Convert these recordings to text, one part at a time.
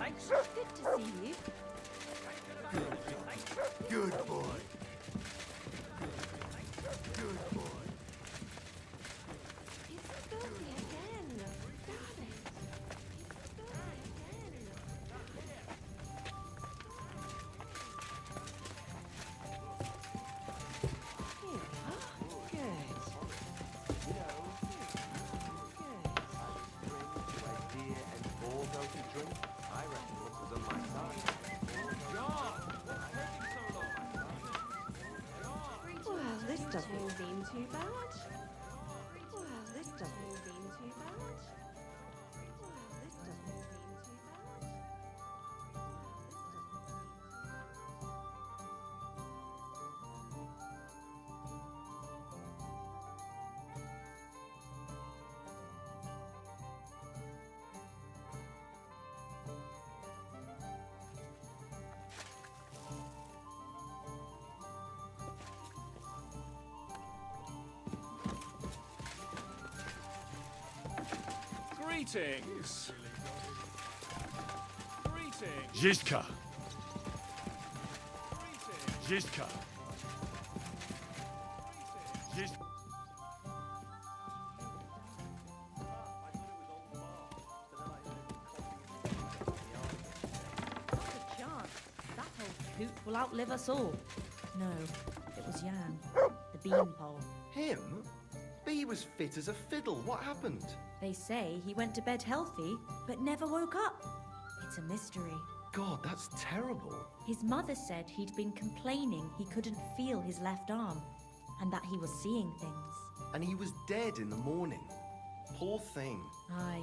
Good to see you. Good boy. Good boy. It's filthy again. Damn it. It's filthy again. Here we are. Good. Well, this doesn't seem too bad. Well, this doesn't seem too bad. Well, this doesn't seem too bad. Greetings. Greetings. Jizka! Greetings. Jizka! Jizka! Not a chance. That old coot will outlive us all. No, it was Jan, the beanpole. Him? Bee was fit as a fiddle. What happened? They say he went to bed healthy, but never woke up. It's a mystery. God, that's terrible. His mother said he'd been complaining he couldn't feel his left arm, and that he was seeing things. And he was dead in the morning. Poor thing. Aye.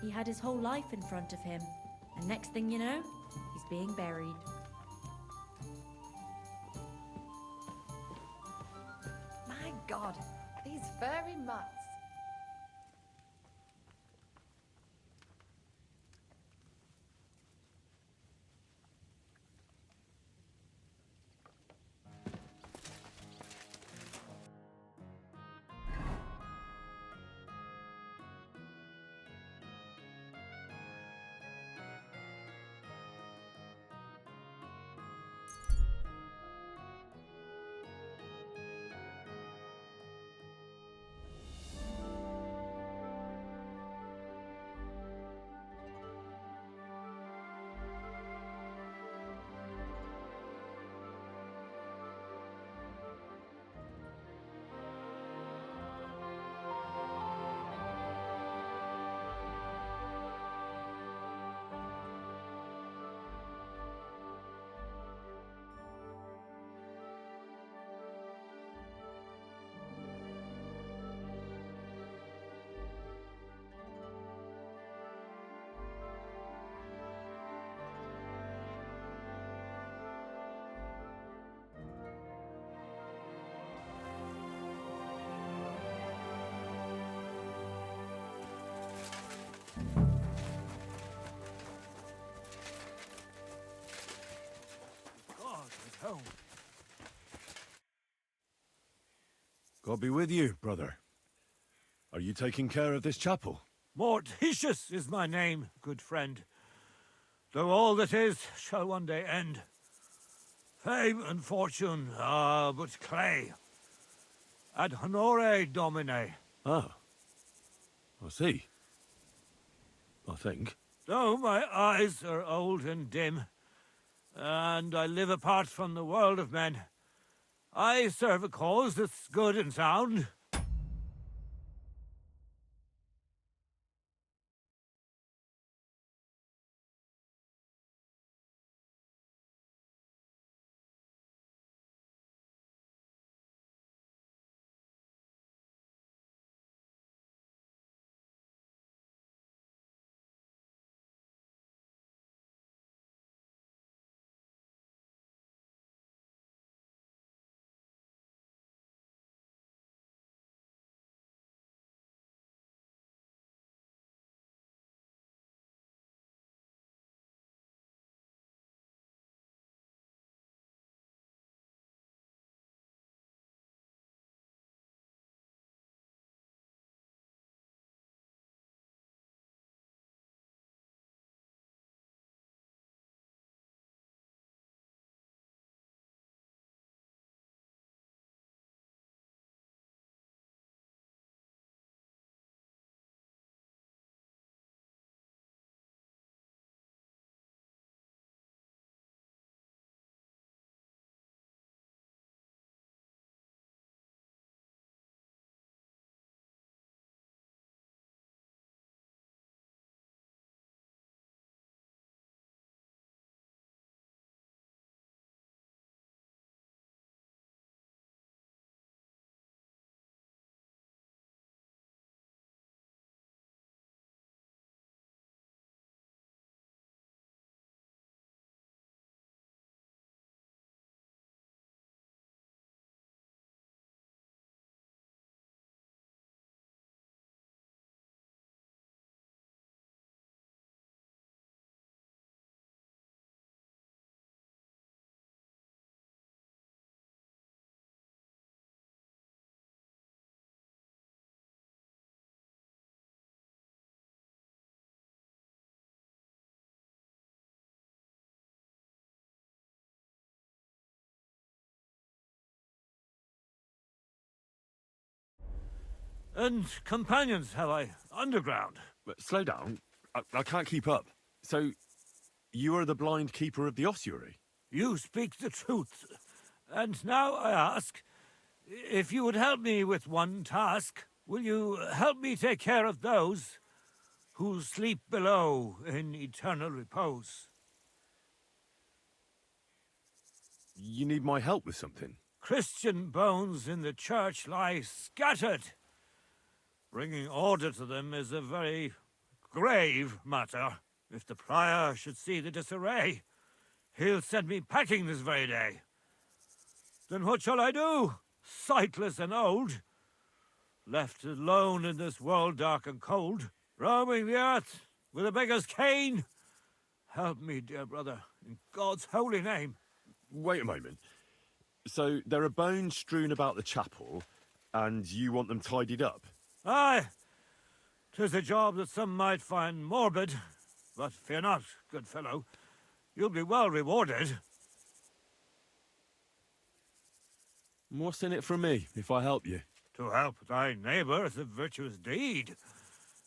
He had his whole life in front of him, and next thing you know, he's being buried. My God, these furry mutts. God be with you, brother. Are you taking care of this chapel? Mortitius is my name, good friend. Though all that is shall one day end. Fame and fortune are but clay. Ad honore domine. Ah. I see. I think. Though my eyes are old and dim, and I live apart from the world of men, I serve a cause that's good and sound. And companions have I underground. But slow down. I can't keep up. So, you are the blind keeper of the ossuary? You speak the truth. And now I ask, if you would help me with one task, will you help me take care of those who sleep below in eternal repose? You need my help with something? Christian bones in the church lie scattered. Bringing order to them is a very grave matter. If the prior should see the disarray, he'll send me packing this very day. Then what shall I do, sightless and old? Left alone in this world dark and cold, roaming the earth with a beggar's cane? Help me, dear brother, in God's holy name. Wait a moment. So, there are bones strewn about the chapel, and you want them tidied up? Aye, 'tis a job that some might find morbid, but fear not, good fellow. You'll be well rewarded. What's in it for me, if I help you? To help thy neighbour is a virtuous deed,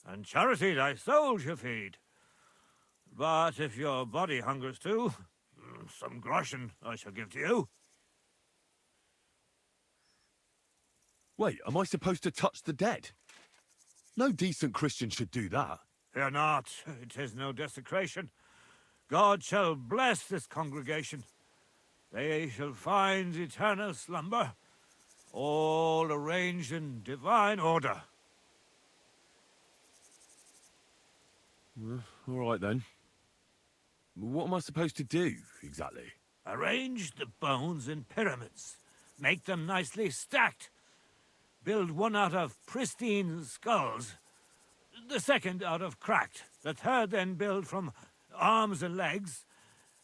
and charity thy soul shall feed. But if your body hungers too, some groschen I shall give to you. Wait, am I supposed to touch the dead? No decent Christian should do that. Fear not, it is no desecration. God shall bless this congregation. They shall find eternal slumber, all arranged in divine order. All right, then. What am I supposed to do, exactly? Arrange the bones in pyramids. Make them nicely stacked. Build one out of pristine skulls, the second out of cracked, the third then build from arms and legs,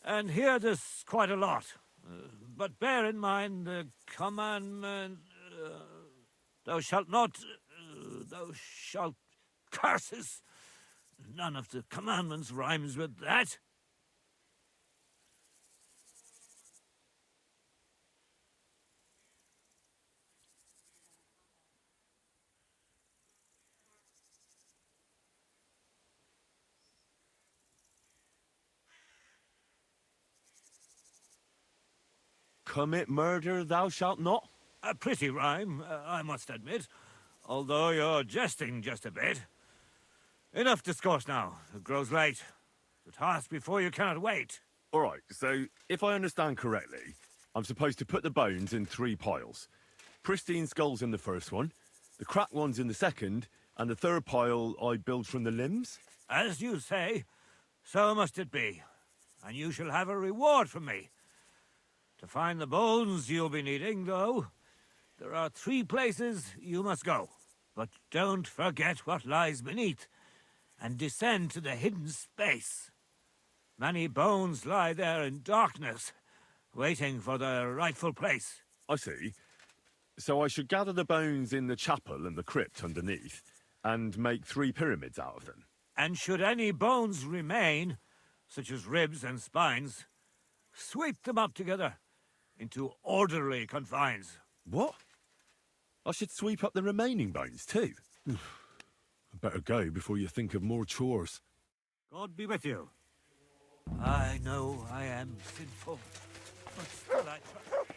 and here there's quite a lot. But bear in mind the commandment, thou shalt not, thou shalt curses. None of the commandments rhymes with that. Commit murder, thou shalt not? A pretty rhyme, I must admit, although you're jesting just a bit. Enough discourse now. It grows late. The task before you cannot wait. All right, so if I understand correctly, I'm supposed to put the bones in 3 piles. Pristine skulls in the first one, the cracked ones in the second, and the third pile I build from the limbs? As you say, so must it be. And you shall have a reward from me. To find the bones you'll be needing, though, there are 3 places you must go. But don't forget what lies beneath, and descend to the hidden space. Many bones lie there in darkness, waiting for their rightful place. I see. So I should gather the bones in the chapel and the crypt underneath, and make 3 pyramids out of them. And should any bones remain, such as ribs and spines, sweep them up together into orderly confines. What? I should sweep up the remaining bones too? I better go before you think of more chores. God be with you. I know I am sinful, but still I trust.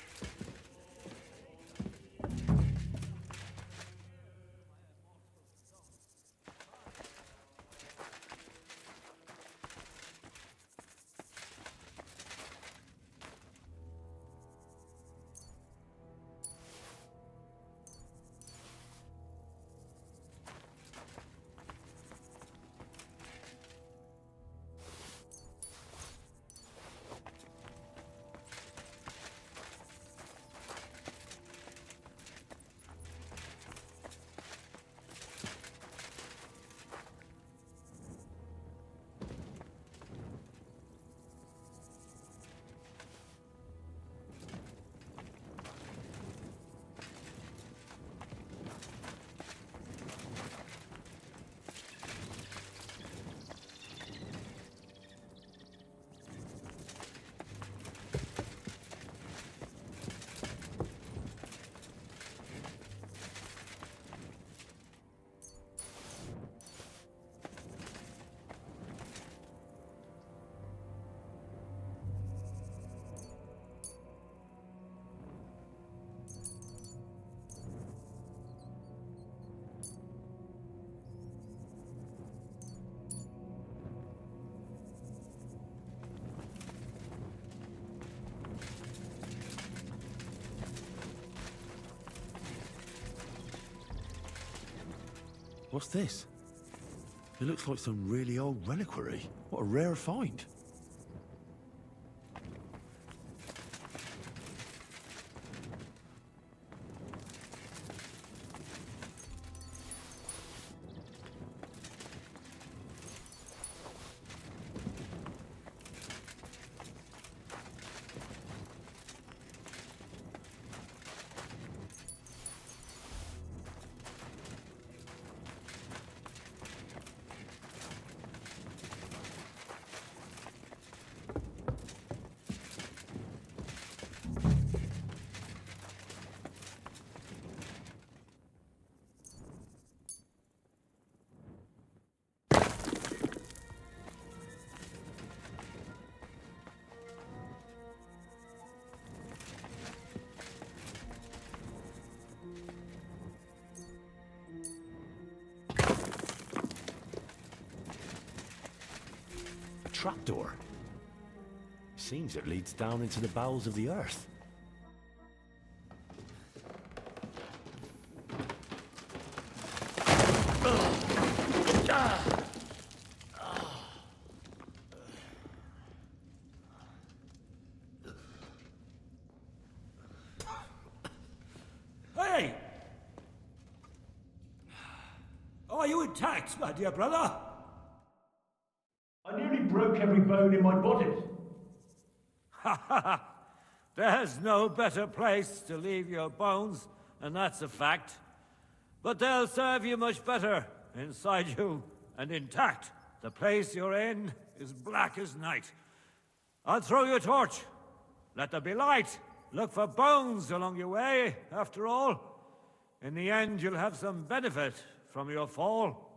What's this? It looks like some really old reliquary. What a rare find. Trapdoor. Seems it leads down into the bowels of the earth. Hey! Are you intact, my dear brother? I nearly broke every bone in my body. Ha ha ha! There's no better place to leave your bones, and that's a fact. But they'll serve you much better inside you and intact. The place you're in is black as night. I'll throw you a torch. Let there be light. Look for bones along your way, after all. In the end, you'll have some benefit from your fall.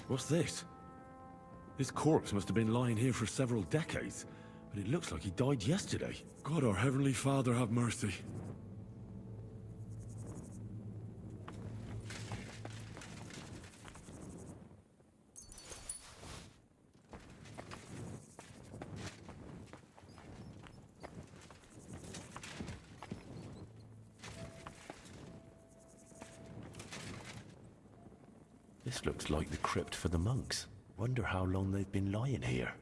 What's this? This corpse must have been lying here for several decades, but it looks like he died yesterday. God, our Heavenly Father, have mercy. This looks like the crypt for the monks. Wonder how long they've been lying here.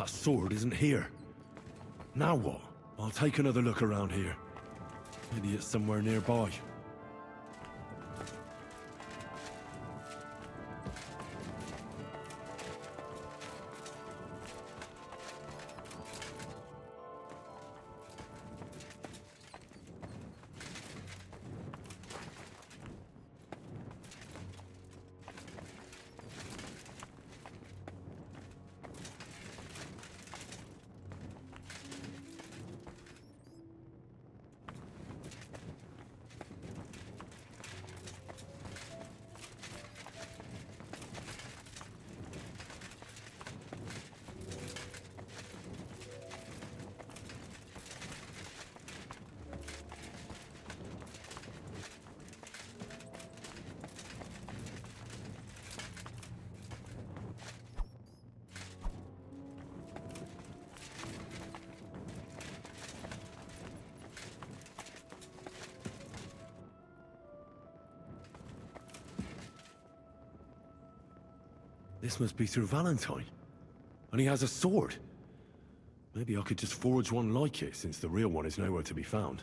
That sword isn't here. Now what? I'll take another look around here. Maybe it's somewhere nearby. This must be Sir Valentine. And he has a sword. Maybe I could just forge one like it, since the real one is nowhere to be found.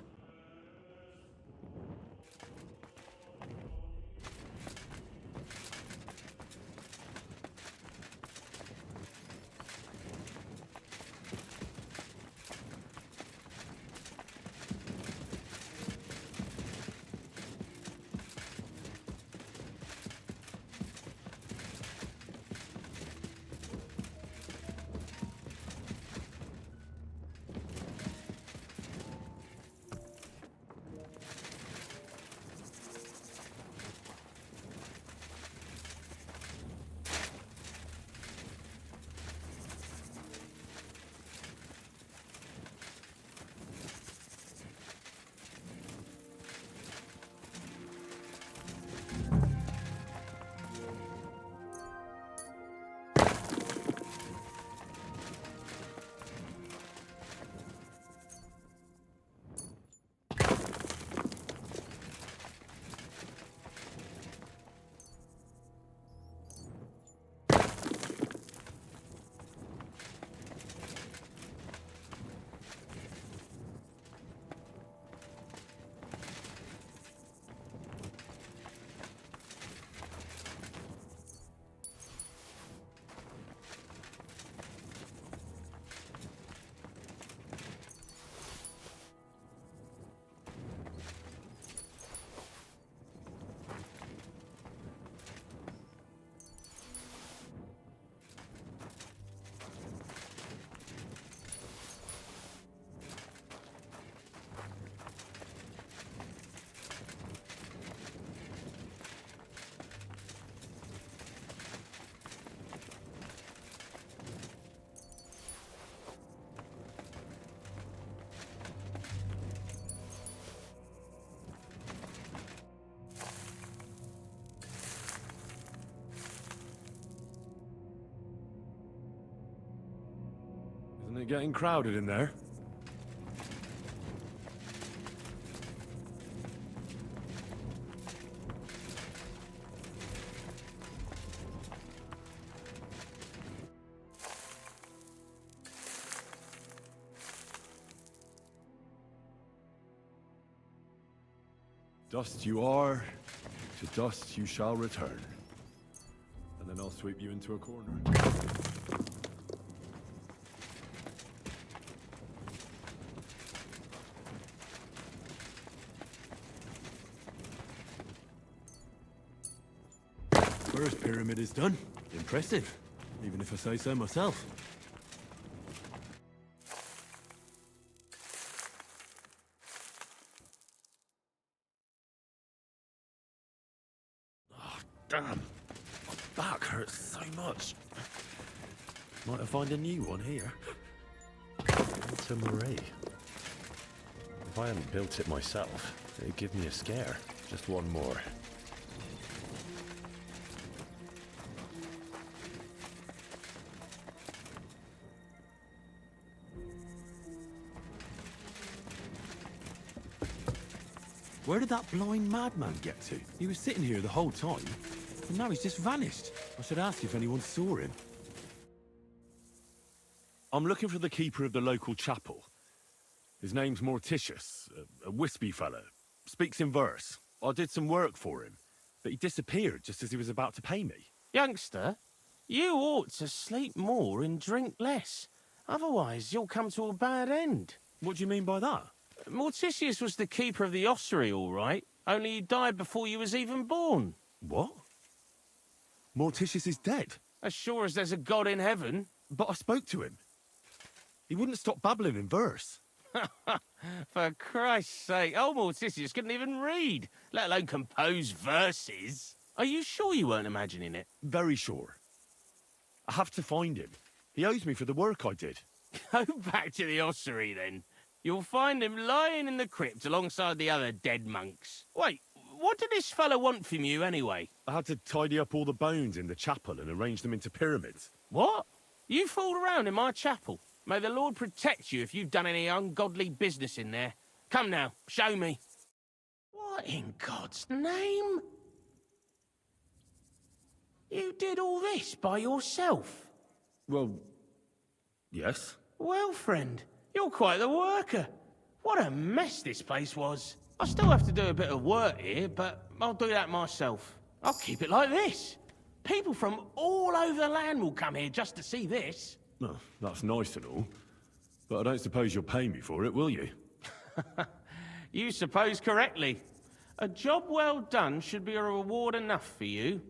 Isn't it getting crowded in there? Dust you are, to dust you shall return. And then I'll sweep you into a corner. First pyramid is done. Impressive, even if I say so myself. Oh, damn. My back hurts so much. Might I find a new one here? To Marie. If I hadn't built it myself, it'd give me a scare. Just one more. Where did that blind madman get to? He was sitting here the whole time, and now he's just vanished. I should ask if anyone saw him. I'm looking for the keeper of the local chapel. His name's Morticius, a wispy fellow. Speaks in verse. I did some work for him, but he disappeared just as he was about to pay me. Youngster, you ought to sleep more and drink less. Otherwise, you'll come to a bad end. What do you mean by that? Morticius was the keeper of the ossuary, all right. Only he died before you was even born. What? Morticius is dead? As sure as there's a God in heaven. But I spoke to him. He wouldn't stop babbling in verse. For Christ's sake, old Morticius couldn't even read, let alone compose verses. Are you sure you weren't imagining it? Very sure. I have to find him. He owes me for the work I did. Go back to the ossuary, then. You'll find him lying in the crypt alongside the other dead monks. Wait, what did this fellow want from you, anyway? I had to tidy up all the bones in the chapel and arrange them into pyramids. What? You fooled around in my chapel? May the Lord protect you if you've done any ungodly business in there. Come now, show me. What in God's name? You did all this by yourself? Well, yes. Well, friend, you're quite the worker. What a mess this place was. I still have to do a bit of work here, but I'll do that myself. I'll keep it like this. People from all over the land will come here just to see this. Well, that's nice and all. But I don't suppose you'll pay me for it, will you? You suppose correctly. A job well done should be a reward enough for you.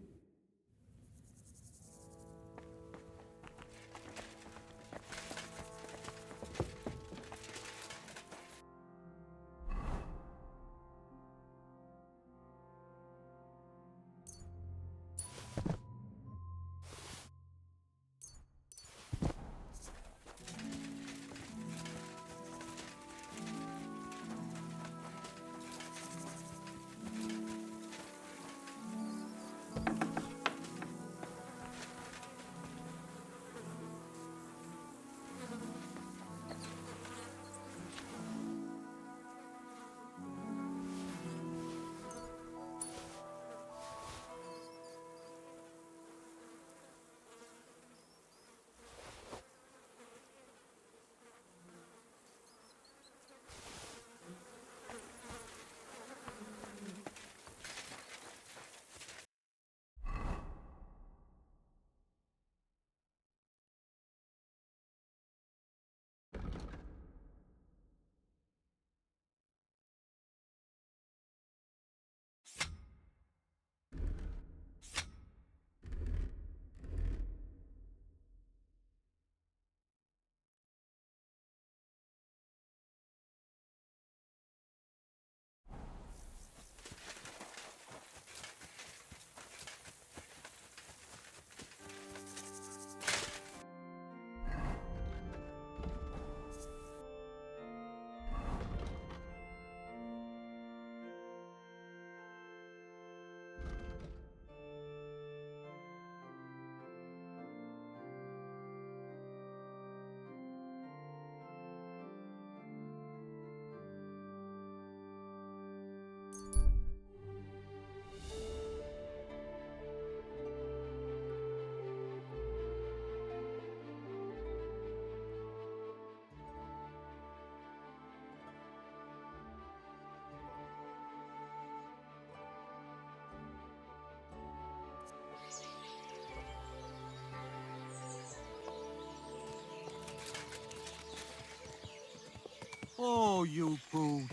Oh, you brute.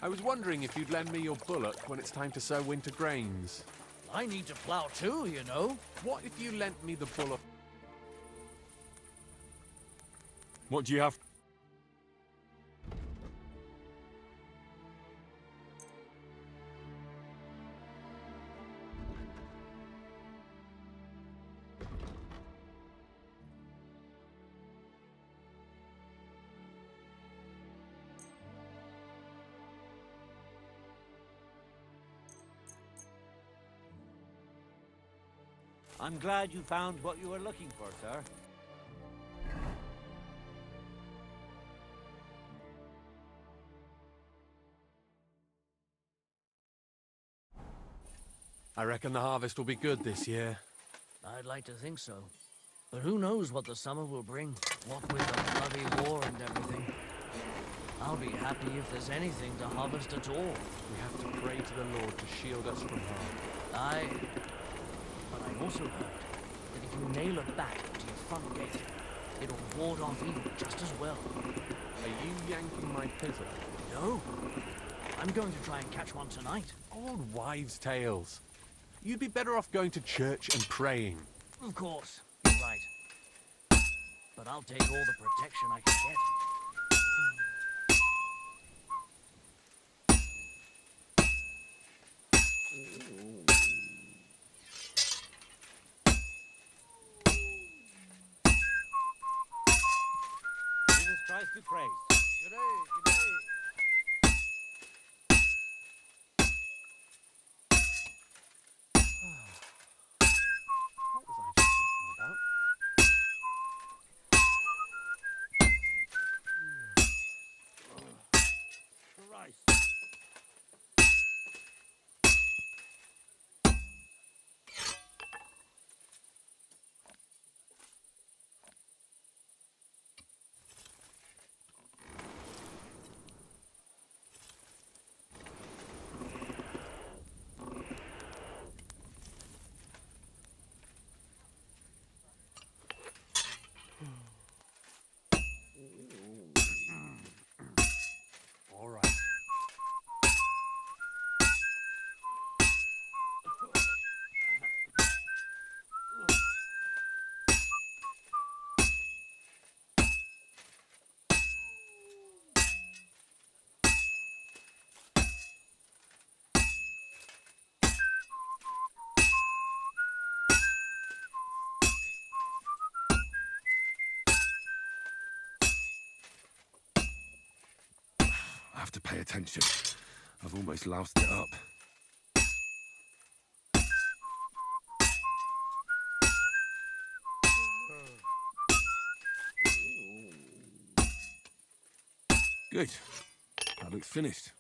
I was wondering if you'd lend me your bullock when it's time to sow winter grains. I need to plough too, you know. What if you lent me the bullock? What do you have? I'm glad you found what you were looking for, sir. I reckon the harvest will be good this year. I'd like to think so. But who knows what the summer will bring? What with the bloody war and everything. I'll be happy if there's anything to harvest at all. We have to pray to the Lord to shield us from harm. Aye. But I also heard that if you nail a bat to your front gate, it'll ward off evil just as well. Are you yanking my pizzle? No. I'm going to try and catch one tonight. Old wives' tales. You'd be better off going to church and praying. Of course, you're right. But I'll take all the protection I can get. Jesus Christ be praised. G'day, g'day. What was I just thinking about? Christ. All right. I have to pay attention. I've almost loused it up. Good. That looks finished.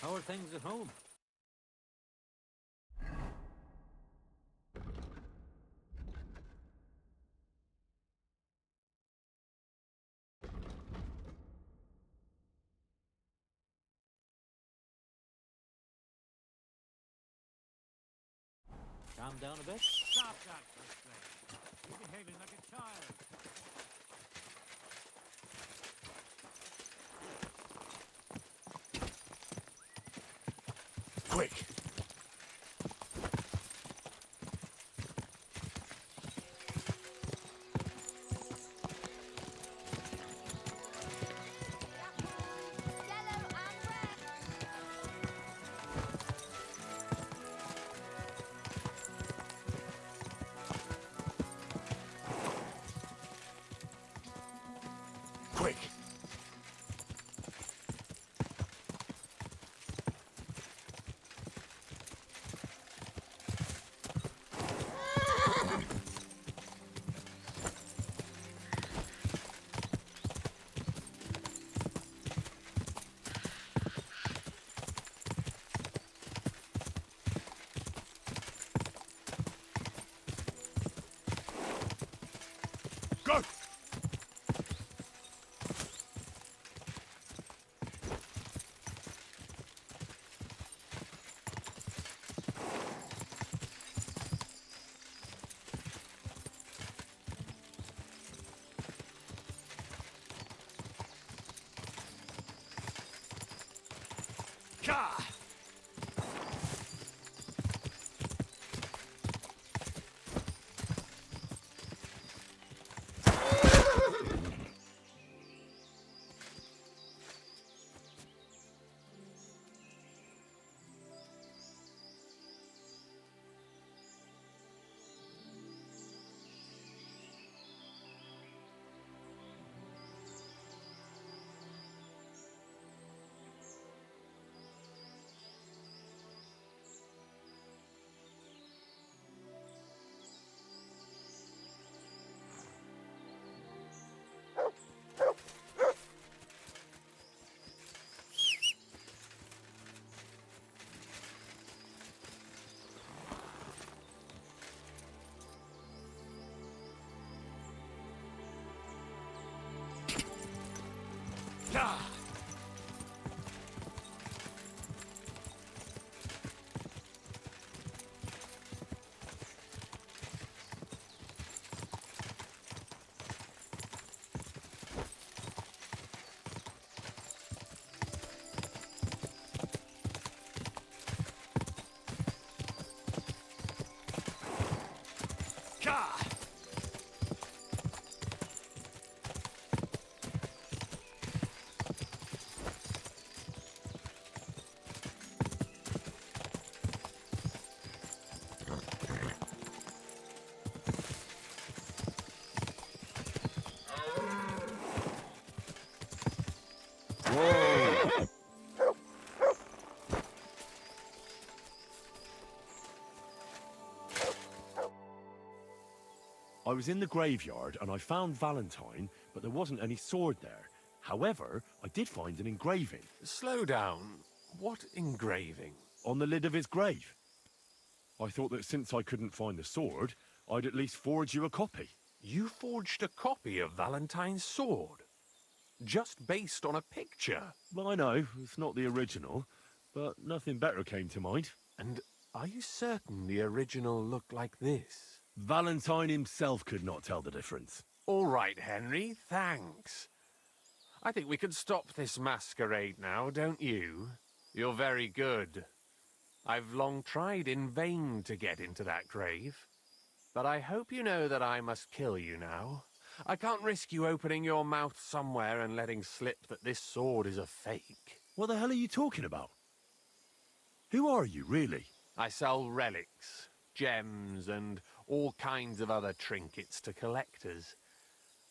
How are things at home? Calm down a bit. Stop that, Christine. You're behaving like a child. Quick! Quick! Gah! Gah! Gah! I was in the graveyard and I found Valentine, but there wasn't any sword there. However, I did find an engraving. Slow down. What engraving? On the lid of his grave. I thought that since I couldn't find the sword, I'd at least forge you a copy. You forged a copy of Valentine's sword? Just based on a picture? Well, I know, it's not the original, but nothing better came to mind. And are you certain the original looked like this? Valentine himself could not tell the difference. All right, Henry, thanks. I think we can stop this masquerade now, don't you? You're very good. I've long tried in vain to get into that grave. But I hope you know that I must kill you now. I can't risk you opening your mouth somewhere and letting slip that this sword is a fake. What the hell are you talking about? Who are you, really? I sell relics, gems, and all kinds of other trinkets to collectors.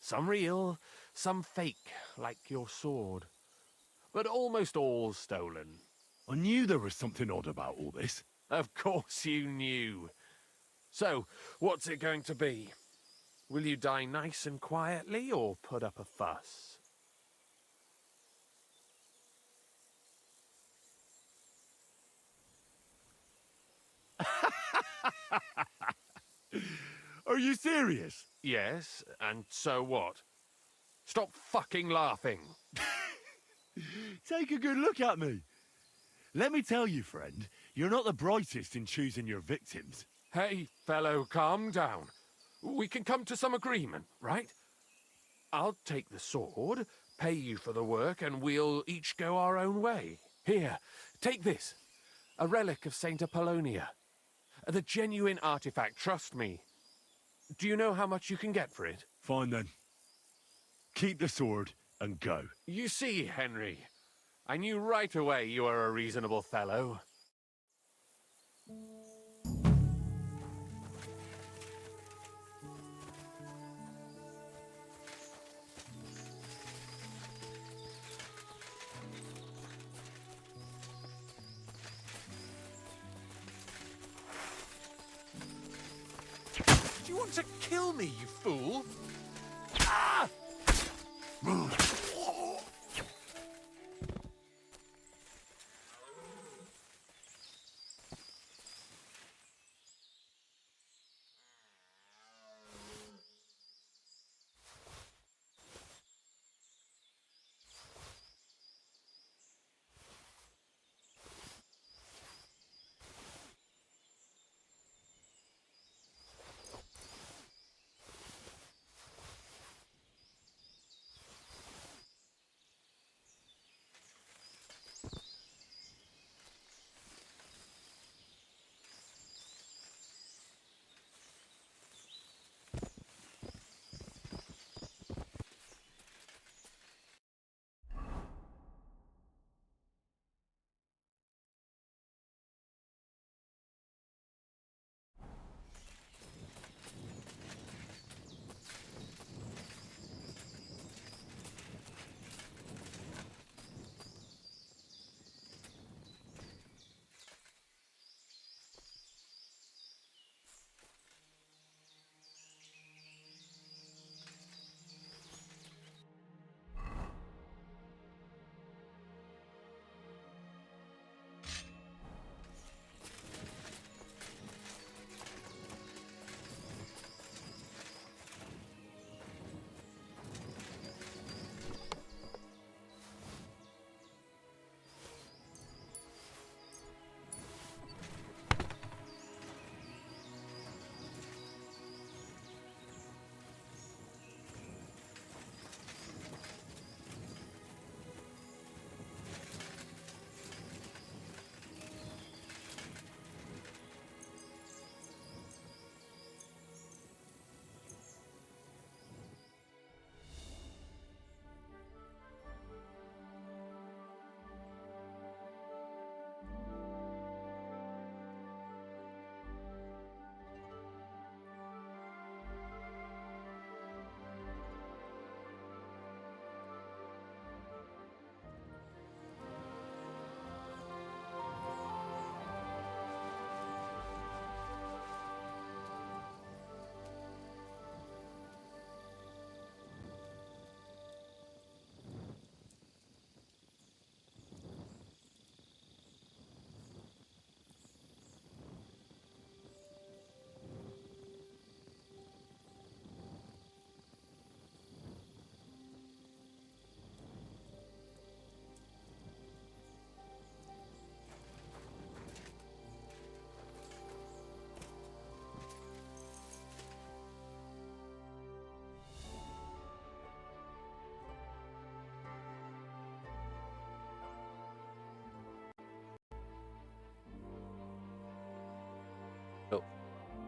Some real, some fake, like your sword. But almost all stolen. I knew there was something odd about all this. Of course you knew. So, what's it going to be? Will you die nice and quietly, or put up a fuss? Are you serious? Yes, and so what? Stop fucking laughing. Take a good look at me. Let me tell you, friend, you're not the brightest in choosing your victims. Hey, fellow, calm down. We can come to some agreement, right? I'll take the sword, pay you for the work, and we'll each go our own way. Here, take this. A relic of Saint Apollonia. The genuine artifact, trust me. Do you know how much you can get for it? Fine then. Keep the sword and go. You see, Henry, I knew right away you were a reasonable fellow. Do you want to kill me, you fool? Ah!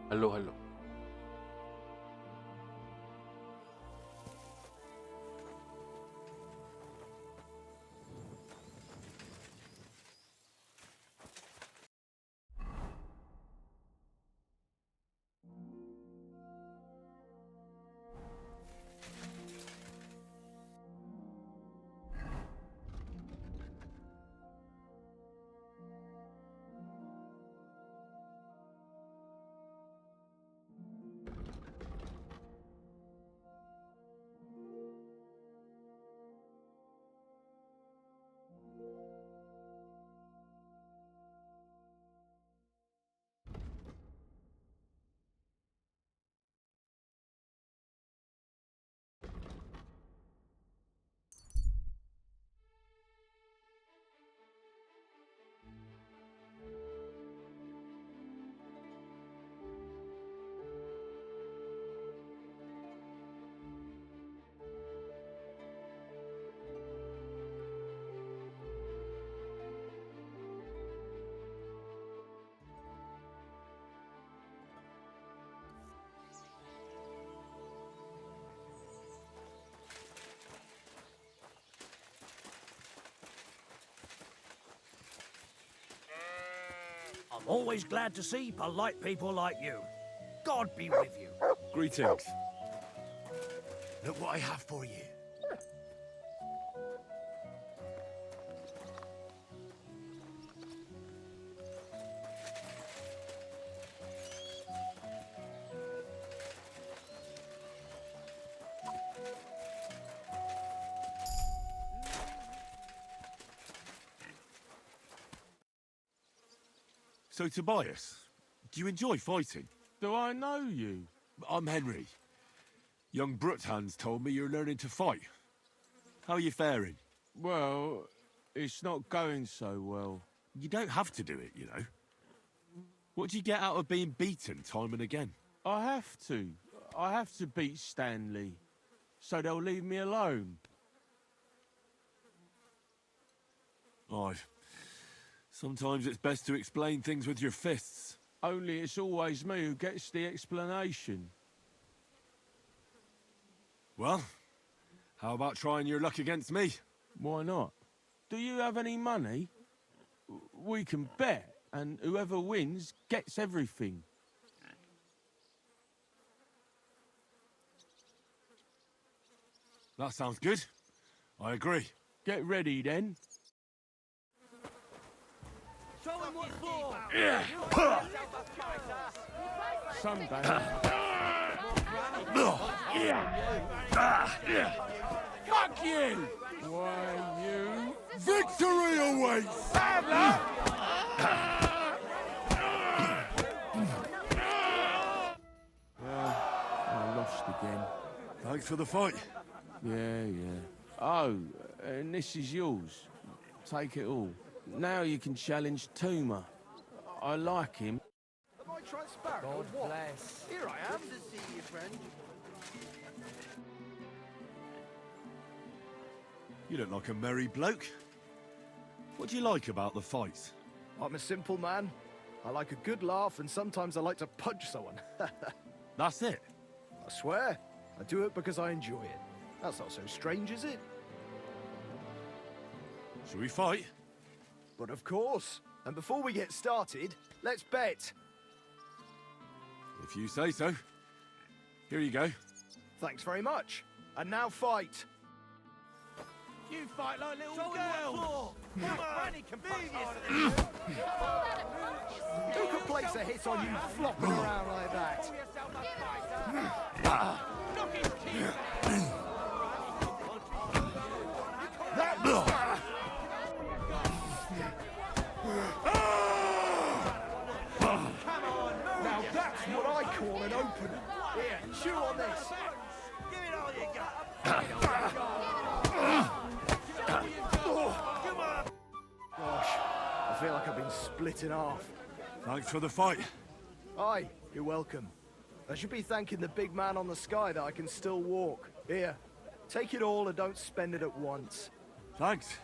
Hello, hello. I'm always glad to see polite people like you. God be with you. Greetings. Look what I have for you. So, Tobias, do you enjoy fighting? Do I know you? I'm Henry. Young Bruthans told me you're learning to fight. How are you faring? Well, it's not going so well. You don't have to do it, you know. What do you get out of being beaten time and again? I have to. I have to beat Stanley. So they'll leave me alone. Sometimes it's best to explain things with your fists. Only it's always me who gets the explanation. Well, how about trying your luck against me? Why not? Do you have any money? We can bet, and whoever wins gets everything. That sounds good. I agree. Get ready then. Show him what for! Someday. Fuck you! Why you? Victory awaits! I lost again. Thanks for the fight. Yeah. Oh, and this is yours. Take it all. Now you can challenge Tuma. I like him. Am I transparent or what? Bless. Here I am. Good to see you, friend. You look like a merry bloke. What do you like about the fights? I'm a simple man. I like a good laugh, and sometimes I like to punch someone. That's it. I swear, I do it because I enjoy it. That's not so strange, is it? Shall we fight? But of course. And before we get started, let's bet. If you say so. Here you go. Thanks very much. And now fight. You fight like little Show him girls. what for! Come on! Who can place a hit on you flopping around like that? Now that's what I call an opener. Here, chew on this. Give it all you got! Gosh, I feel like I've been split in half. Thanks for the fight. Aye, you're welcome. I should be thanking the big man on the sky that I can still walk. Here, take it all and don't spend it at once. Thanks.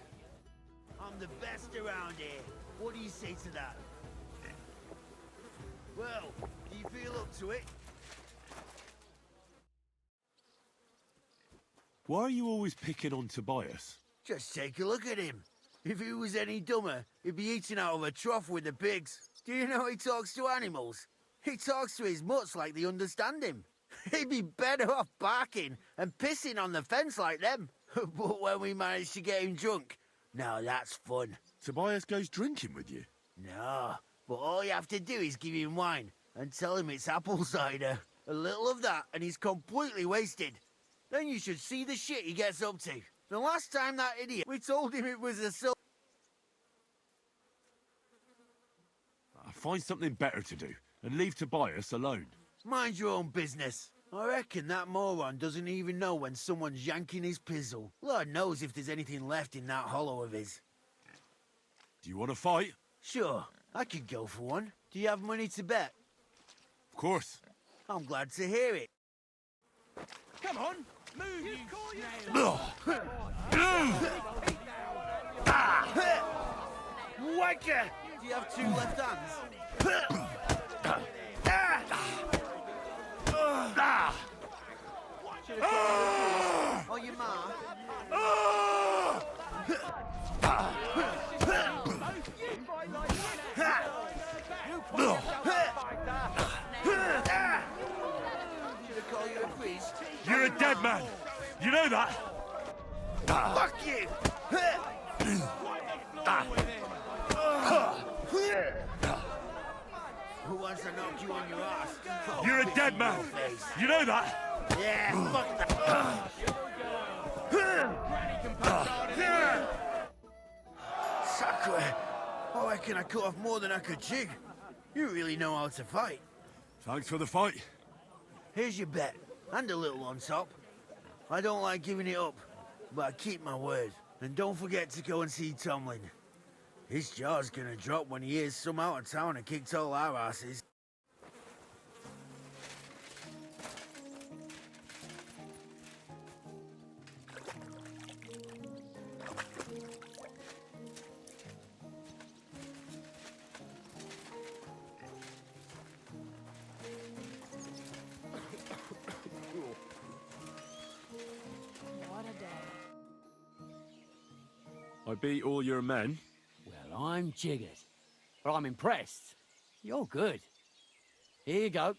I'm the best around here. What do you say to that? Well, do you feel up to it? Why are you always picking on Tobias? Just take a look at him. If he was any dumber, he'd be eating out of a trough with the pigs. Do you know he talks to animals? He talks to his mutts like they understand him. He'd be better off barking and pissing on the fence like them. But when we manage to get him drunk, now that's fun. Tobias goes drinking with you? No, but all you have to do is give him wine and tell him it's apple cider. A little of that and he's completely wasted. Then you should see the shit he gets up to. The last time that idiot, we told him it was a Find something better to do and leave Tobias alone. Mind your own business. I reckon that moron doesn't even know when someone's yanking his pizzle. Lord knows if there's anything left in that hollow of his. Do you want to fight? Sure, I could go for one. Do you have money to bet? Of course. I'm glad to hear it. Come on, move, you snail. Wanker! Do you have two left hands? Should have called you on your mark. Should have called you a priest. You're a dead man. You know that? Fuck you! Who wants to knock you on your ass? You're a dead man. You know that? Yeah, fuck that. Sacre! I reckon I cut off more than I could chew. You really know how to fight. Thanks for the fight. Here's your bet, and a little on top. I don't like giving it up, but I keep my word. And don't forget to go and see Tomlin. His jaw's gonna drop when he hears some out of town and kicked all our asses. What a day. I beat all your men. Well, I'm jiggered. But I'm impressed. You're good. Here you go.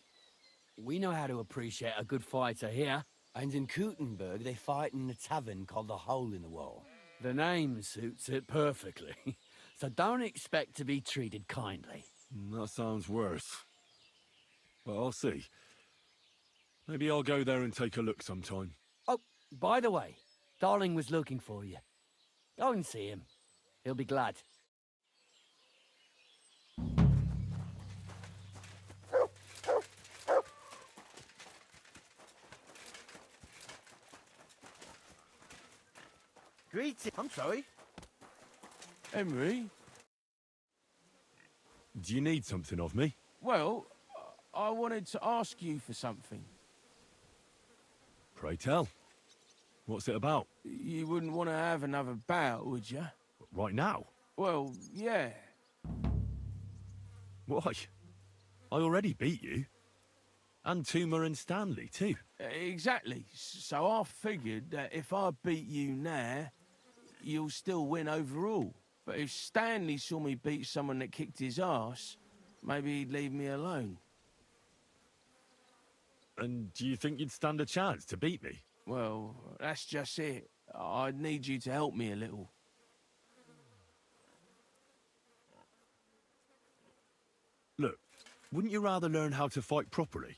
We know how to appreciate a good fighter here. And in Kuttenberg, they fight in a tavern called the Hole in the Wall. The name suits it perfectly. So don't expect to be treated kindly. That sounds worse. But I'll see. Maybe I'll go there and take a look sometime. Oh, by the way, Darling was looking for you. Go and see him. He'll be glad. Greetings. I'm sorry. Henry? Do you need something of me? Well, I wanted to ask you for something. Pray tell. What's it about? You wouldn't want to have another bout, would you? Right now? Well, yeah. Why? I already beat you. And Tuma and Stanley, too. Exactly. So I figured that if I beat you now, you'll still win overall. But if Stanley saw me beat someone that kicked his ass, maybe he'd leave me alone. And do you think you'd stand a chance to beat me? Well, that's just it. I'd need you to help me a little. Look, wouldn't you rather learn how to fight properly?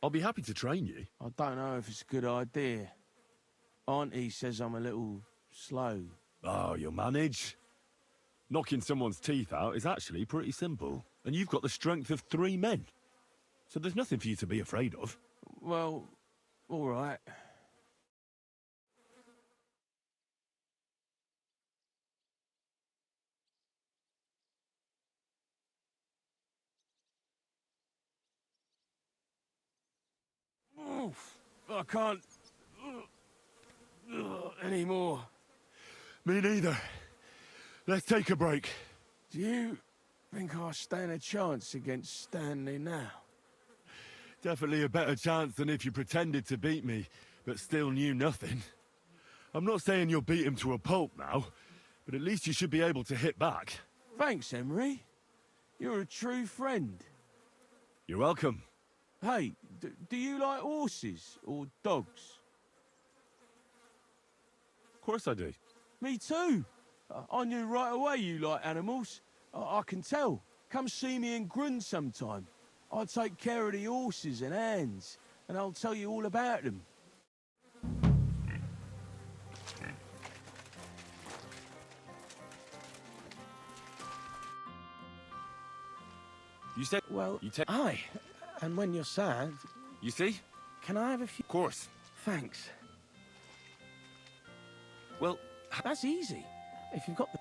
I'll be happy to train you. I don't know if it's a good idea. Auntie says I'm a little slow. Oh, you'll manage. Knocking someone's teeth out is actually pretty simple. And you've got the strength of 3 men. So there's nothing for you to be afraid of. Well, all right. Oof, I can't anymore. Me neither. Let's take a break. Do you Think I stand a chance against Stanley now? Definitely a better chance than if you pretended to beat me, but still knew nothing. I'm not saying you'll beat him to a pulp now, but at least you should be able to hit back. Thanks, Emery. You're a true friend. You're welcome. Hey, do you like horses or dogs? Of course I do. Me too. I knew right away you like animals. I can tell. Come see me in Grun sometime. I'll take care of the horses and hands, and I'll tell you all about them. You said... Well, you take... aye. And when you're sad... You see? Can I have a few... Of course. Thanks. Well... That's easy. If you've got the...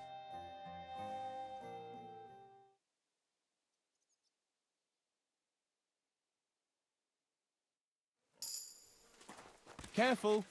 Careful.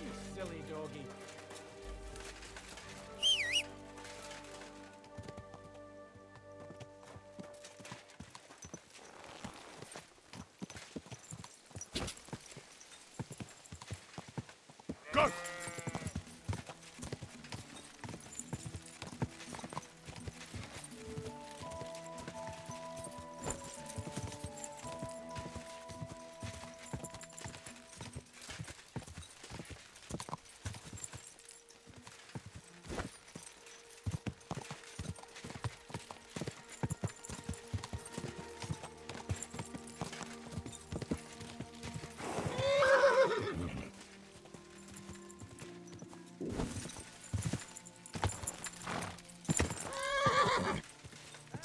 You silly doggy. Go!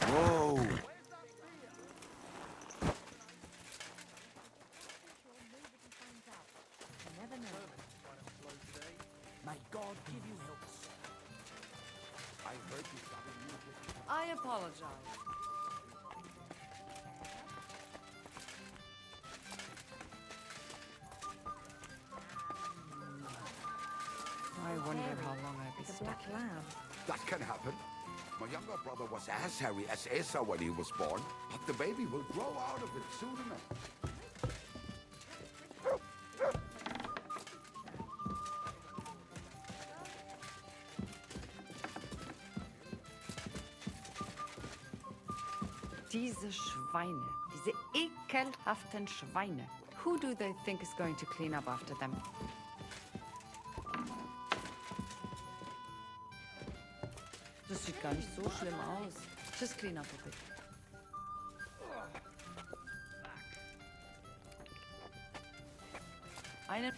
Whoa! Never know. May God give you help. I apologize. I wonder how long I'll be Like a stuck. black lab. That can happen. My younger brother was as hairy as Asa when he was born, but the baby will grow out of it soon enough. Diese Schweine, diese ekelhaften Schweine. Who do they think is going to clean up after them? Das sieht gar nicht so schlimm aus. Just clean up a bit. Eine...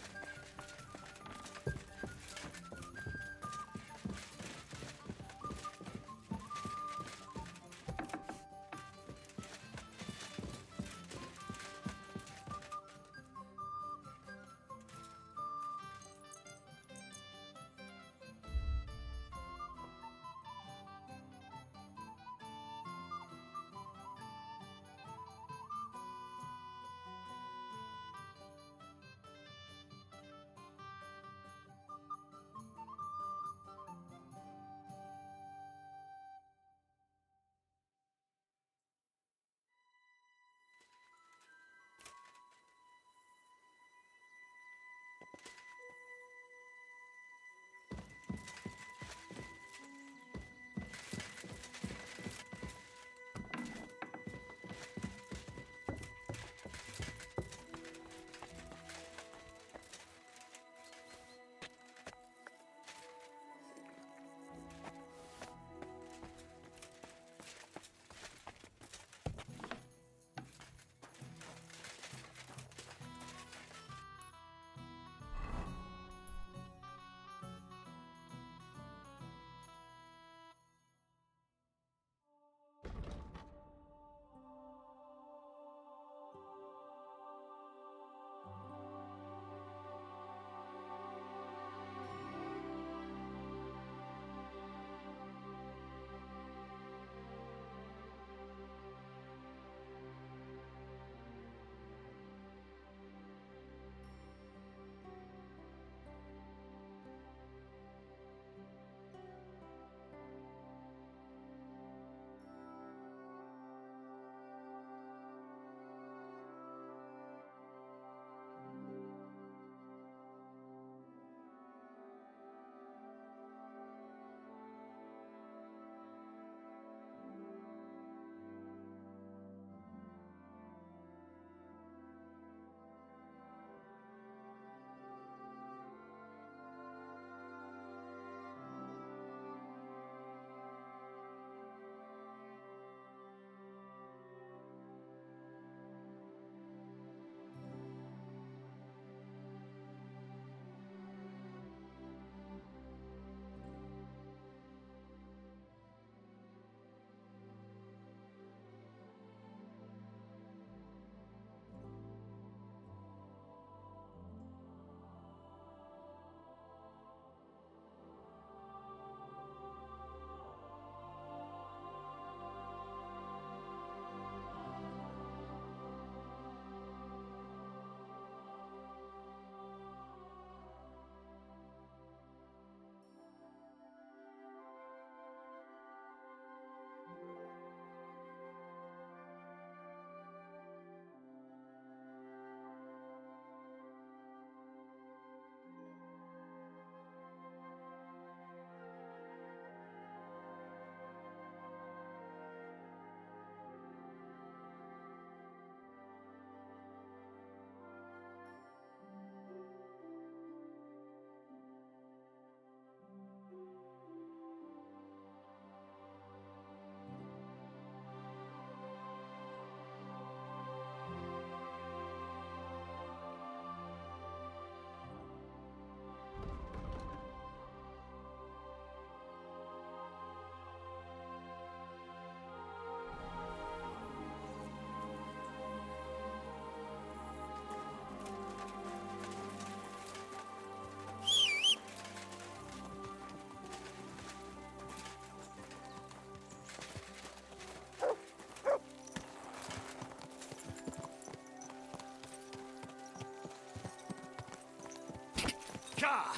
Gah!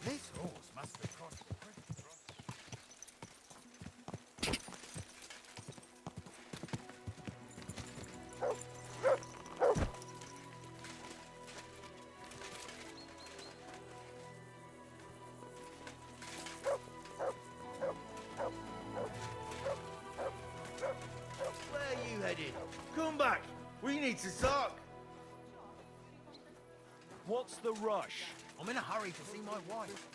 This horse must have cost a pretty price. Where are you headed? Come back. We need to talk. What's the rush? I'm in a hurry to see my wife.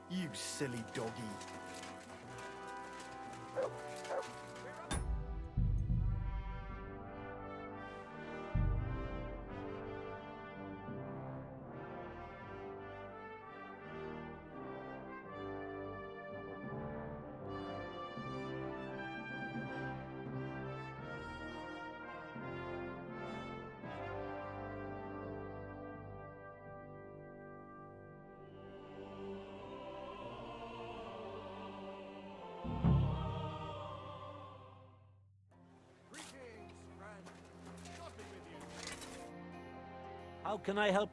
You silly doggy. How can I help?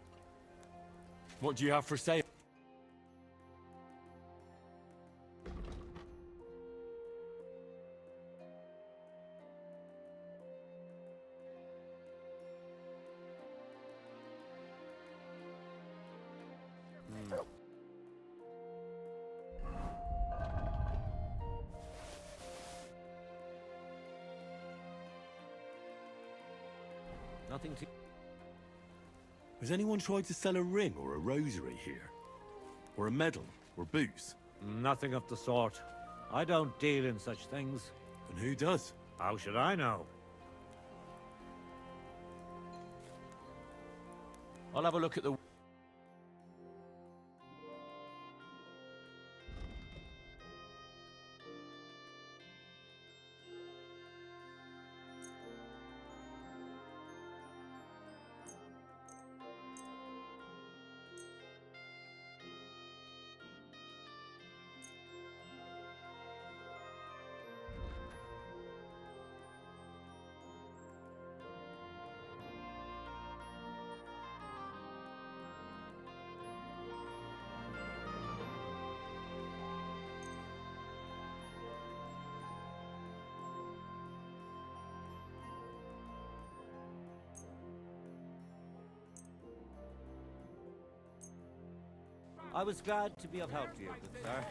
What do you have for sale? Nothing to... Has anyone tried to sell a ring or a rosary here? Or a medal? Or booze? Nothing of the sort. I don't deal in such things. And who does? How should I know? I'll have a look at the... I was glad to be of help to you, good sir.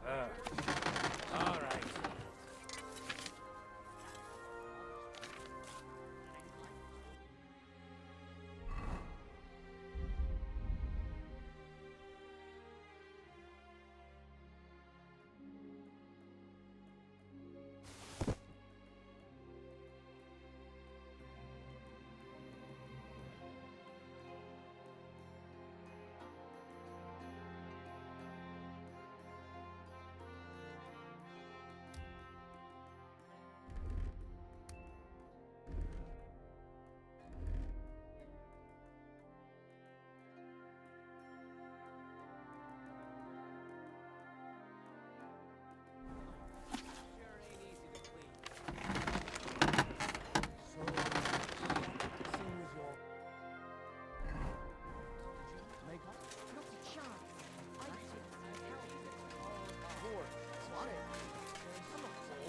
All right.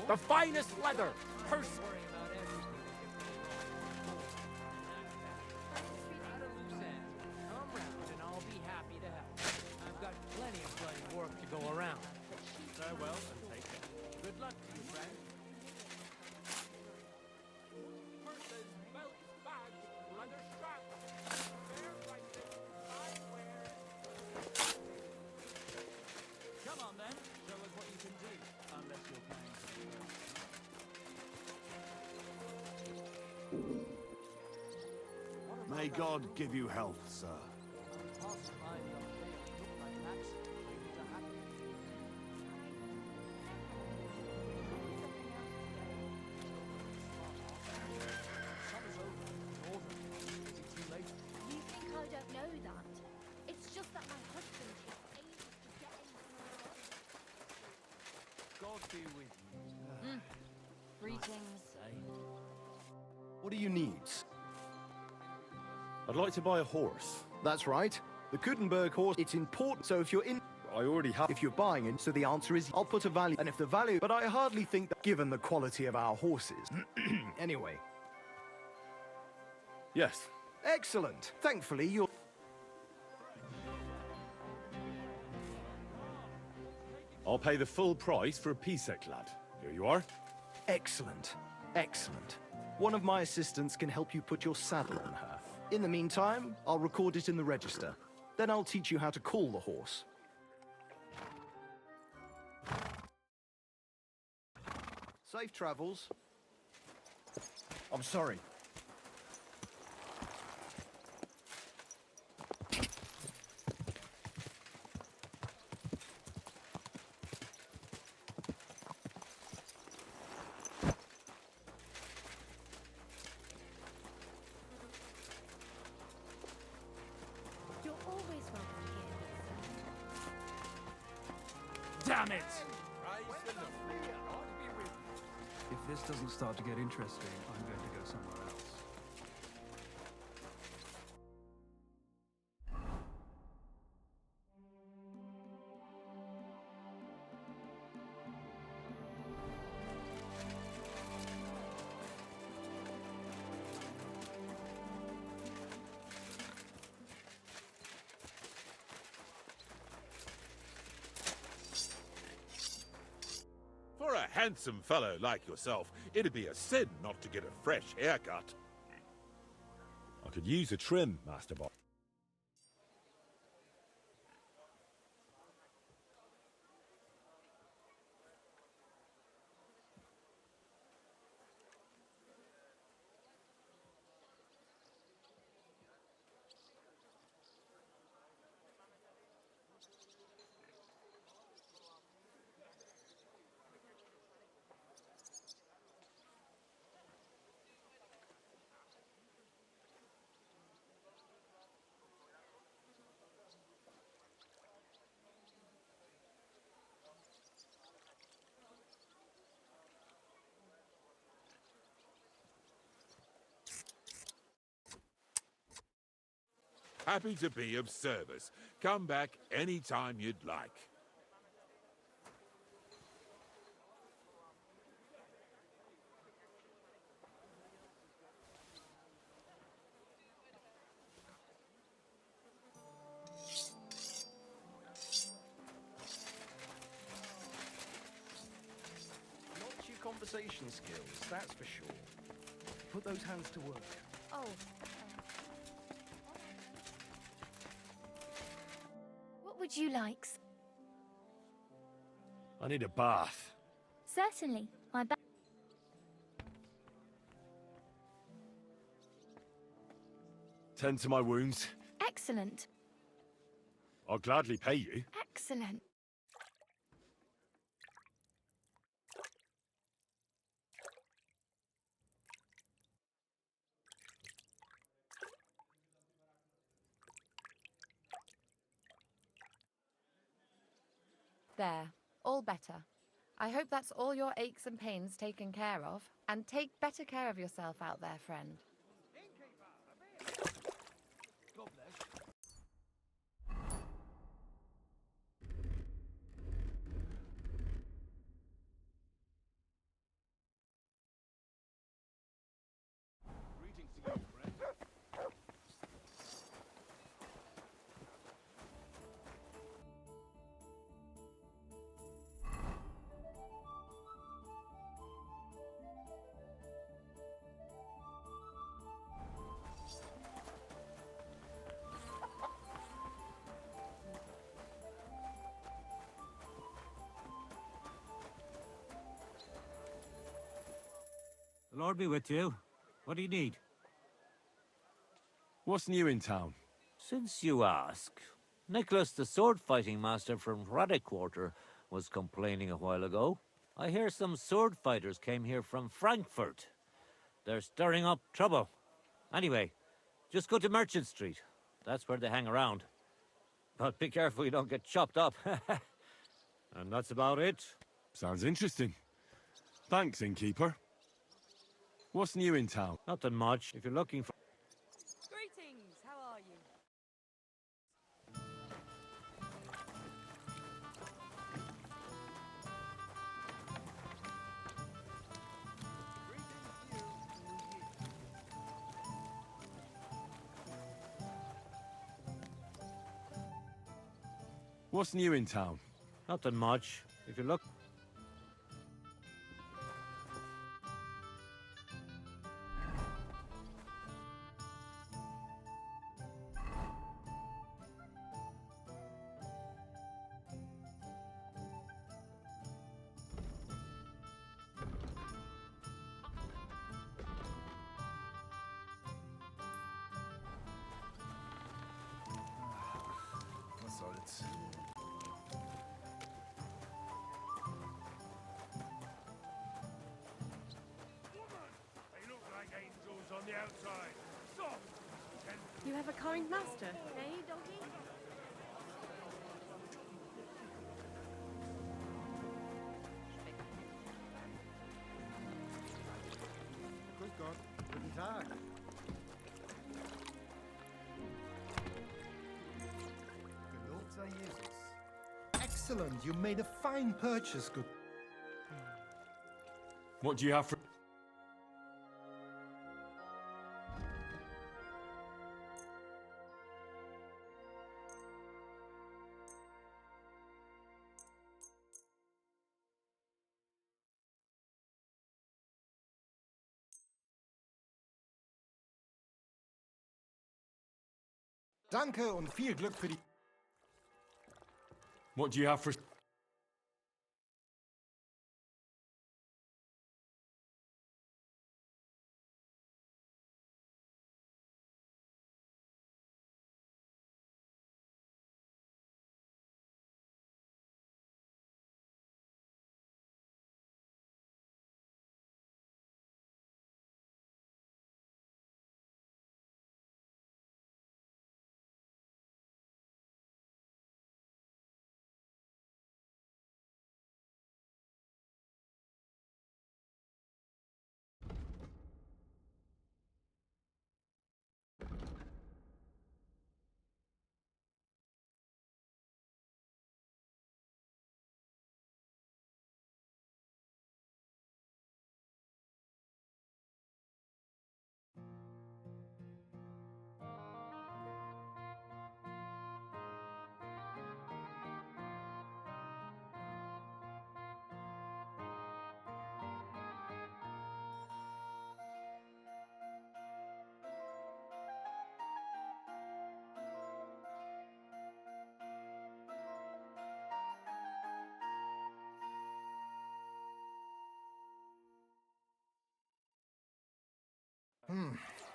The finest leather! Purse. Come round and I'll be happy to help. I've got plenty of bloody work to go around. Farewell and take care. Good luck to you, friend. Purses, belts, bags, leather straps. Fair prices, eyewear. Come on then, show us what you can do. Unless you're paying for the work. May God give you health, sir. You think I don't know that? It's just that my husband takes ages to get into God be with you. Greetings. What do you need? I'd like to buy a horse. That's right. The Gutenberg horse, it's important. So if you're in... I already have... If you're buying it, so the answer is I'll put a value. And if the value... But I hardly think that given the quality of our horses. Anyway. Yes. Excellent. Thankfully, you're... I'll pay the full price for a Pisek lad. Here you are. Excellent. Excellent. One of my assistants can help you put your saddle on her. In the meantime, I'll record it in the register. Then I'll teach you how to call the horse. Safe travels. I'm sorry. You're always welcome here. Damn it! If this doesn't start to get interesting, I'm going to go somewhere else. For a handsome fellow like yourself, it'd be a sin not to get a fresh haircut. I could use a trim, Master Bob. Happy to be of service. Come back anytime you'd like. Not your conversation skills, that's for sure. Put those hands to work. Oh. What would you like? I need a bath. Certainly. My back. Tend to my wounds. Excellent. I'll gladly pay you. Excellent. There, all better. I hope that's all your aches and pains taken care of, and take better care of yourself out there, friend. The Lord be with you. What do you need? What's new in town? Since you ask, Nicholas, the sword-fighting master from Radek Quarter, was complaining a while ago. I hear some sword fighters came here from Frankfurt. They're stirring up trouble. Anyway, just go to Merchant Street. That's where they hang around. But be careful you don't get chopped up. And that's about it. Sounds interesting. Thanks, innkeeper. What's new in town? Nothing much. If you're looking for... Greetings, how are you? What's new in town? Nothing much. If you look... Was soll's? They look like angels on the outside. Soft, You have a kind master, eh, doggy? Grüß Gott. Guten Tag. Gelobt sei Jesus. Excellent. You made a fine purchase, good. What do you have for... Danke und viel Glück für die... What do you have for...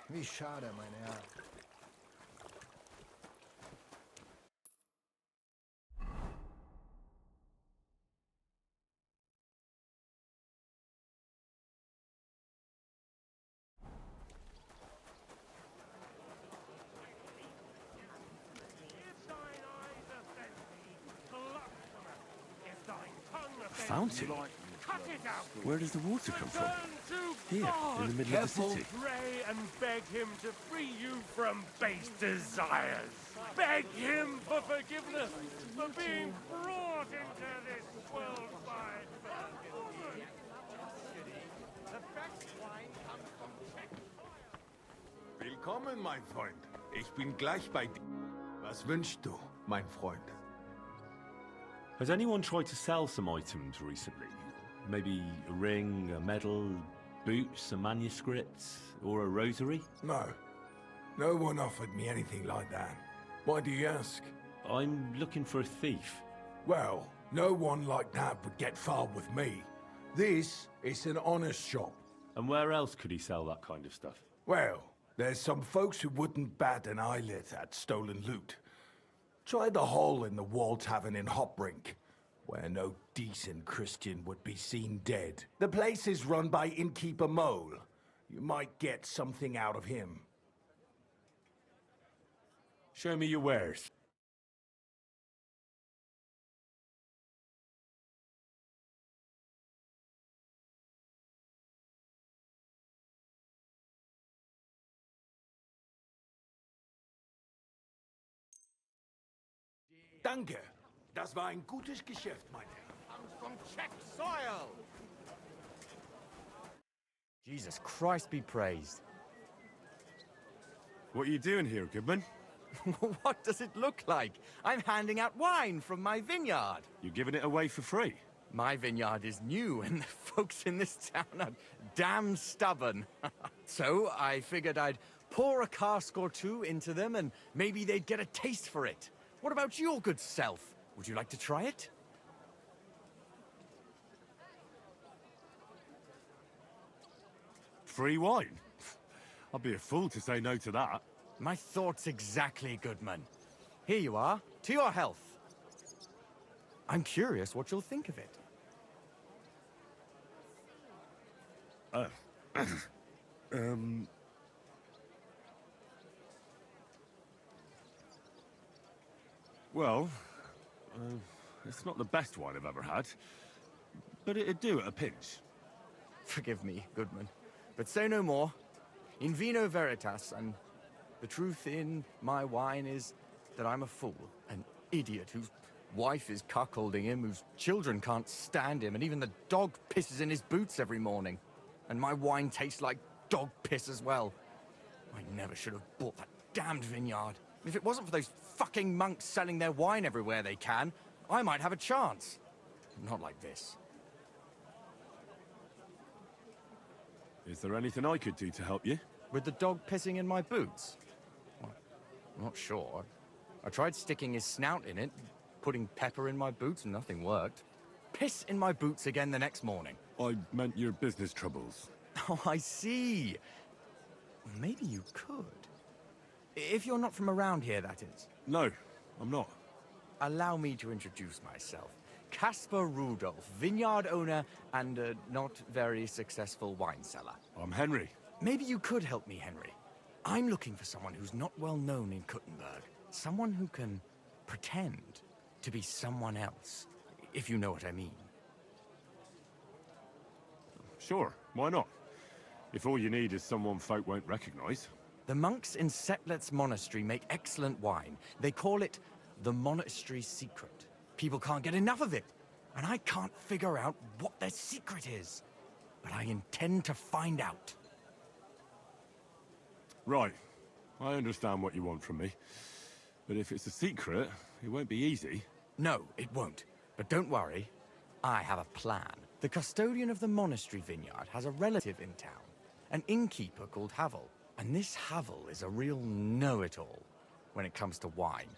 Wie schade, mein Herr. Fountain? Where does the water come from? Here, in the middle of the city. Pray and beg him to free you from base desires. Beg him for forgiveness for being brought into this world by a woman. The best wine comes from Czech. Willkommen, mein Freund. Ich bin gleich bei dir. Was wünschst du, mein Freund? Has anyone tried to sell some items recently? Maybe a ring, a medal, boots, a manuscript, or a rosary? No. No one offered me anything like that. Why do you ask? I'm looking for a thief. Well, no one like that would get far with me. This is an honest shop. And where else could he sell that kind of stuff? Well, there's some folks who wouldn't bat an eyelid at stolen loot. Try the hole in the wall tavern in Hopbrink, where no decent Christian would be seen dead. The place is run by innkeeper Mole. You might get something out of him. Show me your wares. Danke. Das war ein gutes Geschäft, mein Herr. Comes from Czech soil. Jesus Christ be praised. What are you doing here, Goodman? What does it look like? I'm handing out wine from my vineyard. You're giving it away for free? My vineyard is new, and the folks in this town are damn stubborn. So I figured I'd pour a cask or two into them, and maybe they'd get a taste for it. What about your good self? Would you like to try it? Free wine? I'd be a fool to say no to that. My thoughts exactly, Goodman. Here you are, to your health. I'm curious what you'll think of it. Well, it's not the best wine I've ever had, but it'd do at a pinch. Forgive me, Goodman, but say no more. In vino veritas, and the truth in my wine is that I'm a fool, an idiot whose wife is cuckolding him, whose children can't stand him, and even the dog pisses in his boots every morning. And my wine tastes like dog piss as well. I never should have bought that damned vineyard. If it wasn't for those fucking monks selling their wine everywhere they can, I might have a chance. Not like this. Is there anything I could do to help you? With the dog pissing in my boots? Well, I'm not sure. I tried sticking his snout in it, putting pepper in my boots, and nothing worked. Piss in my boots again the next morning. I meant your business troubles. Oh, I see. Maybe you could. If you're not from around here, that is. No, I'm not. Allow me to introduce myself. Caspar Rudolph, vineyard owner and a not very successful wine seller. I'm Henry. Maybe you could help me, Henry. I'm looking for someone who's not well known in Kuttenberg. Someone who can pretend to be someone else, if you know what I mean. Sure, why not? If all you need is someone folk won't recognize. The monks in Setlets Monastery make excellent wine. They call it the monastery secret. People can't get enough of it, and I can't figure out what their secret is. But I intend to find out. Right. I understand what you want from me. But if it's a secret, it won't be easy. No, it won't. But don't worry. I have a plan. The custodian of the monastery vineyard has a relative in town, an innkeeper called Havel. And this Havel is a real know-it-all when it comes to wine.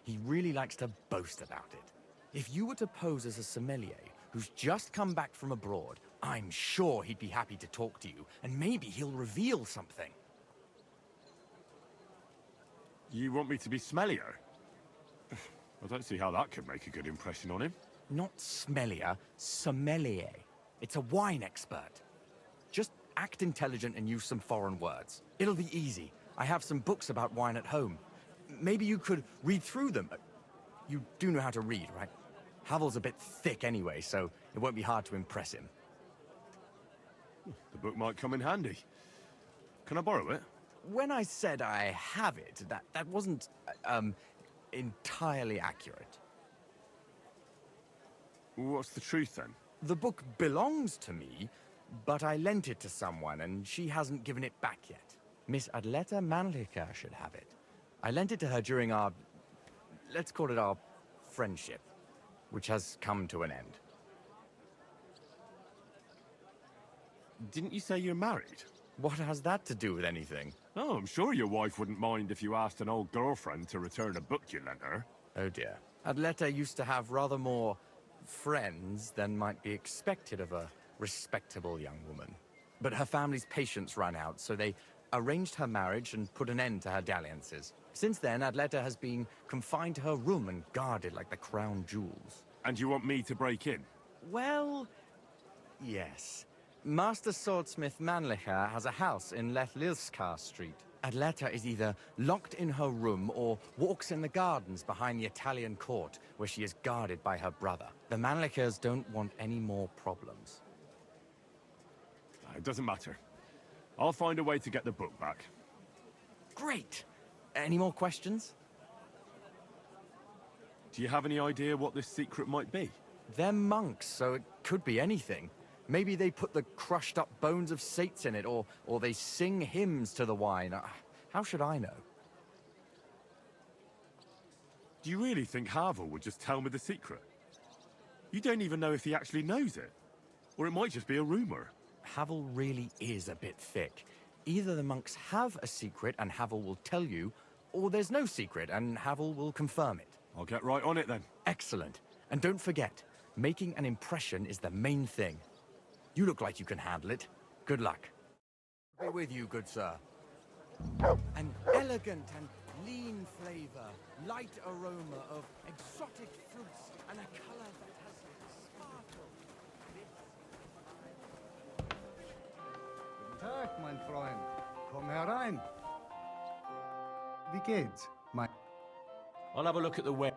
He really likes to boast about it. If you were to pose as a sommelier who's just come back from abroad, I'm sure he'd be happy to talk to you, and maybe he'll reveal something. You want me to be smellier? I don't see how that could make a good impression on him. Not smellier, sommelier. It's a wine expert. Just act intelligent and use some foreign words. It'll be easy. I have some books about wine at home. Maybe you could read through them. You do know how to read, right? Havel's a bit thick anyway, so it won't be hard to impress him. The book might come in handy. Can I borrow it? When I said I have it, that wasn't, entirely accurate. What's the truth, then? The book belongs to me, but I lent it to someone, and she hasn't given it back yet. Miss Adleta Manlica should have it. I lent it to her during our, let's call it our friendship, which has come to an end. Didn't you say you're married? What has that to do with anything? Oh, I'm sure your wife wouldn't mind if you asked an old girlfriend to return a book you lent her. Oh dear. Adleta used to have rather more friends than might be expected of a respectable young woman. But her family's patience ran out, so they arranged her marriage and put an end to her dalliances. Since then, Adleta has been confined to her room and guarded like the crown jewels. And you want me to break in? Well, yes. Master Swordsmith Mannlicher has a house in Lethlilskar Street. Adleta is either locked in her room or walks in the gardens behind the Italian court, where she is guarded by her brother. The Mannlichers don't want any more problems. It doesn't matter. I'll find a way to get the book back. Great! Any more questions? Do you have any idea what this secret might be? They're monks, so it could be anything. Maybe they put the crushed-up bones of saints in it, or they sing hymns to the wine. How should I know? Do you really think Havel would just tell me the secret? You don't even know if he actually knows it. Or it might just be a rumor. Havel really is a bit thick. Either the monks have a secret and Havel will tell you, or there's no secret and Havel will confirm it. I'll get right on it then. Excellent. And don't forget, making an impression is the main thing. You look like you can handle it. Good luck. Be with you, good sir. An elegant and lean flavor, light aroma of exotic fruits, and a color that has sparkle. Guten Tag, mein Freund. Komm herein. Wie geht's, mein... I'll have a look at the web.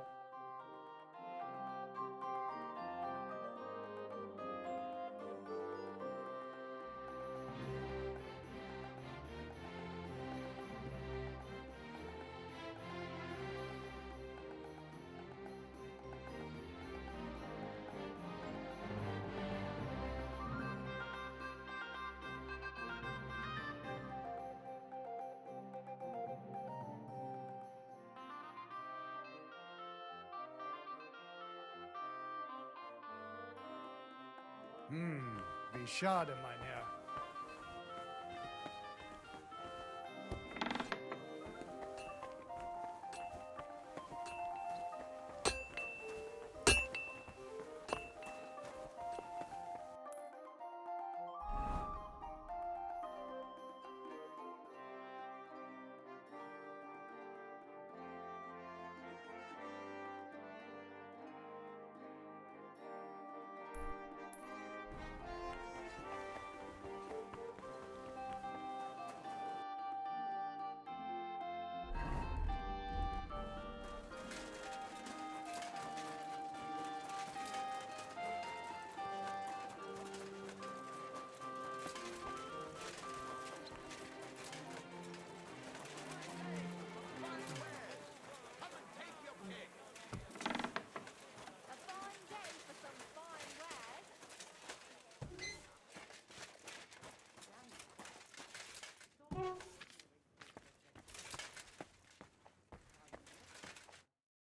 Wie schade, mein Herr.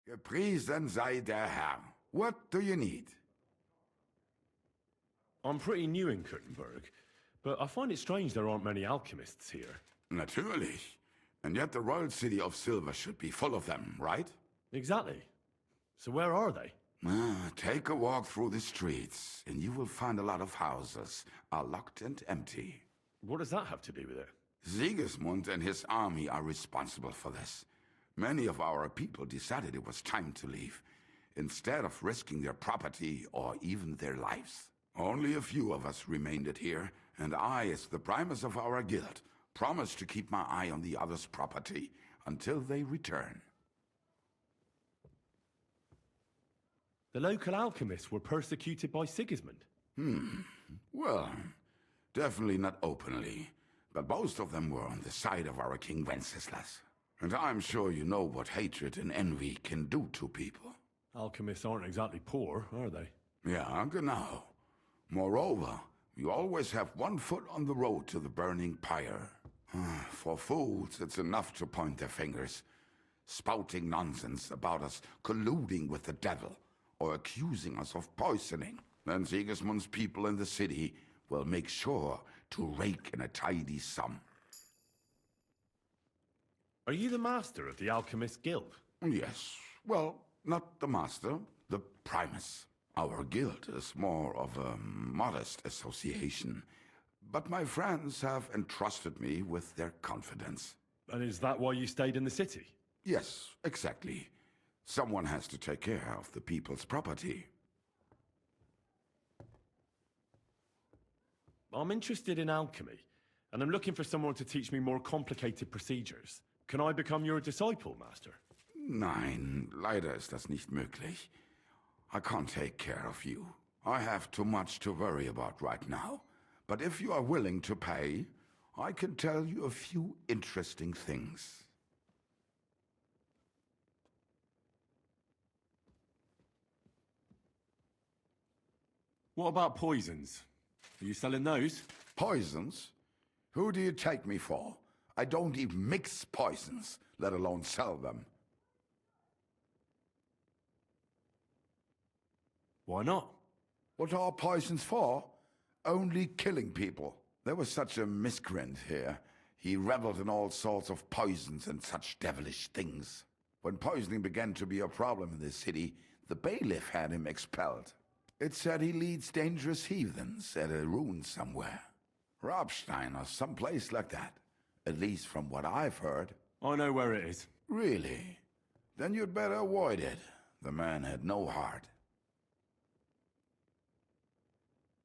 Gepriesen sei der Herr. What do you need? I'm pretty new in Kuttenberg, but I find it strange there aren't many alchemists here. Natürlich. And yet the royal city of Silver should be full of them, right? Exactly. So where are they? Take a walk through the streets, and you will find a lot of houses are locked and empty. What does that have to do with it? Sigismund and his army are responsible for this. Many of our people decided it was time to leave, instead of risking their property or even their lives. Only a few of us remained here, and I, as the primus of our guild, promised to keep my eye on the others' property until they return. The local alchemists were persecuted by Sigismund. Well, definitely not openly, but most of them were on the side of our King Wenceslas. And I'm sure you know what hatred and envy can do to people. Alchemists aren't exactly poor, are they? Yeah, genau. Moreover, you always have one foot on the road to the burning pyre. For fools, it's enough to point their fingers, spouting nonsense about us colluding with the devil, or accusing us of poisoning. Then Sigismund's people in the city will make sure to rake in a tidy sum. Are you the master of the Alchemist Guild? Yes. Well, not the master, the primus. Our guild is more of a modest association, But my friends have entrusted me with their confidence. And is that why you stayed in the city? Yes, exactly. Someone has to take care of the people's property. I'm interested in alchemy, and I'm looking for someone to teach me more complicated procedures. Can I become your disciple, Master? Nein, leider ist das nicht möglich. I can't take care of you. I have too much to worry about right now. But if you are willing to pay, I can tell you a few interesting things. What about poisons? Are you selling those? Poisons? Who do you take me for? I don't even mix poisons, let alone sell them. Why not? What are poisons for? Only killing people. There was such a miscreant here. He reveled in all sorts of poisons and such devilish things. When poisoning began to be a problem in the city, the bailiff had him expelled. It said he leads dangerous heathens at a ruin somewhere. Rabstein or someplace like that. At least from what I've heard. I know where it is. Really? Then you'd better avoid it. The man had no heart.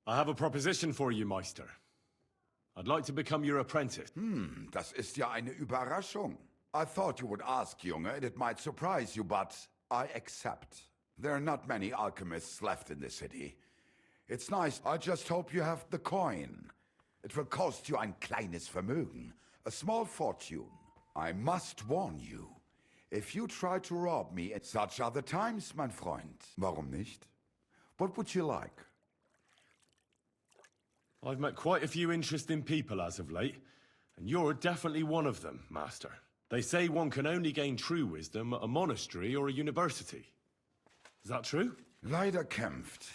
I have a proposition for you, Meister. I'd like to become your apprentice. Das ist ja eine Überraschung. I thought you would ask, Junge. It might surprise you, but I accept. There are not many alchemists left in the city. It's nice. I just hope you have the coin. It will cost you ein kleines Vermögen. A small fortune. I must warn you. If you try to rob me at such other times, mein Freund. Warum nicht? What would you like? I've met quite a few interesting people as of late, and you're definitely one of them, Master. They say one can only gain true wisdom at a monastery or a university. Is that true? Leider kämpft.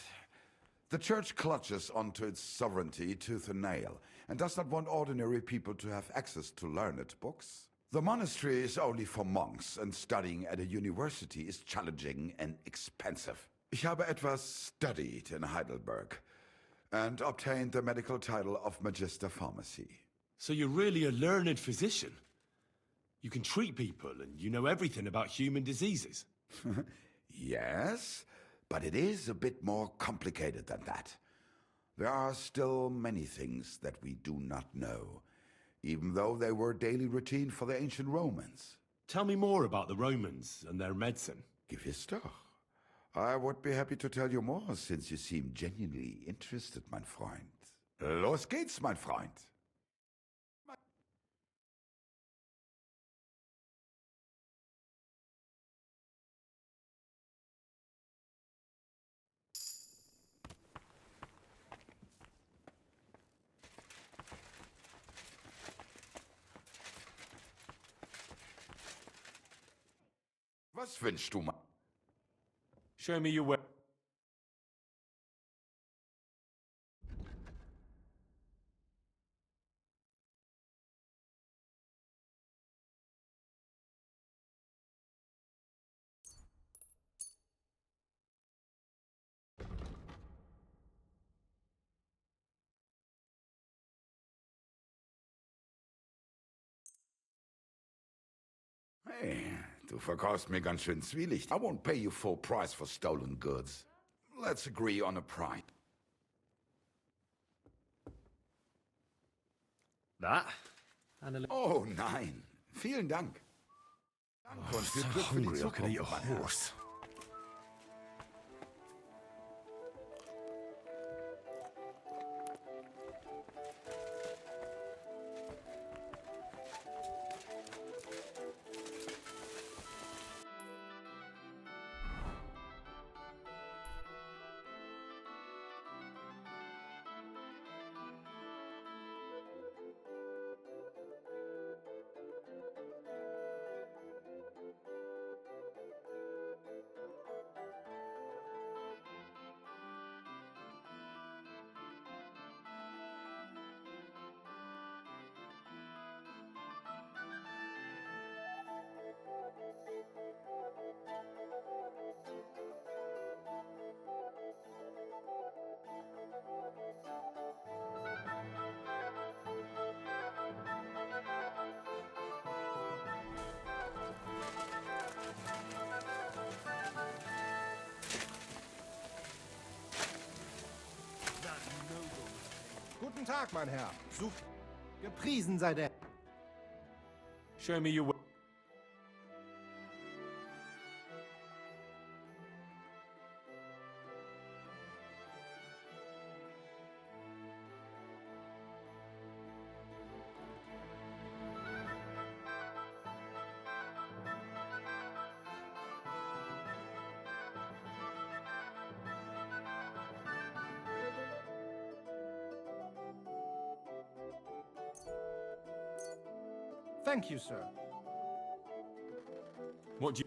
The Church clutches onto its sovereignty tooth and nail, and does not want ordinary people to have access to learned books. The monastery is only for monks, and studying at a university is challenging and expensive. Ich habe etwas studied in Heidelberg, and obtained the medical title of Magister Pharmacy. So you're really a learned physician? You can treat people, and you know everything about human diseases? Yes, but it is a bit more complicated than that. There are still many things that we do not know, even though they were daily routine for the ancient Romans. Tell me more about the Romans and their medicine. Gewiss doch. I would be happy to tell you more, since you seem genuinely interested, mein Freund. Los geht's, mein Freund. Was wünschst du mal? Show me your way. Hey, du verkaufst mir ganz schön Zwielicht. I won't pay you full price for stolen goods. Let's agree on a price. That? Oh nein, vielen Dank. Danke und viel Glück für die Zukunft, mein Herr. Guten Tag, mein Herr. Gepriesen sei der. Show me your way. Thank you, sir. What do you...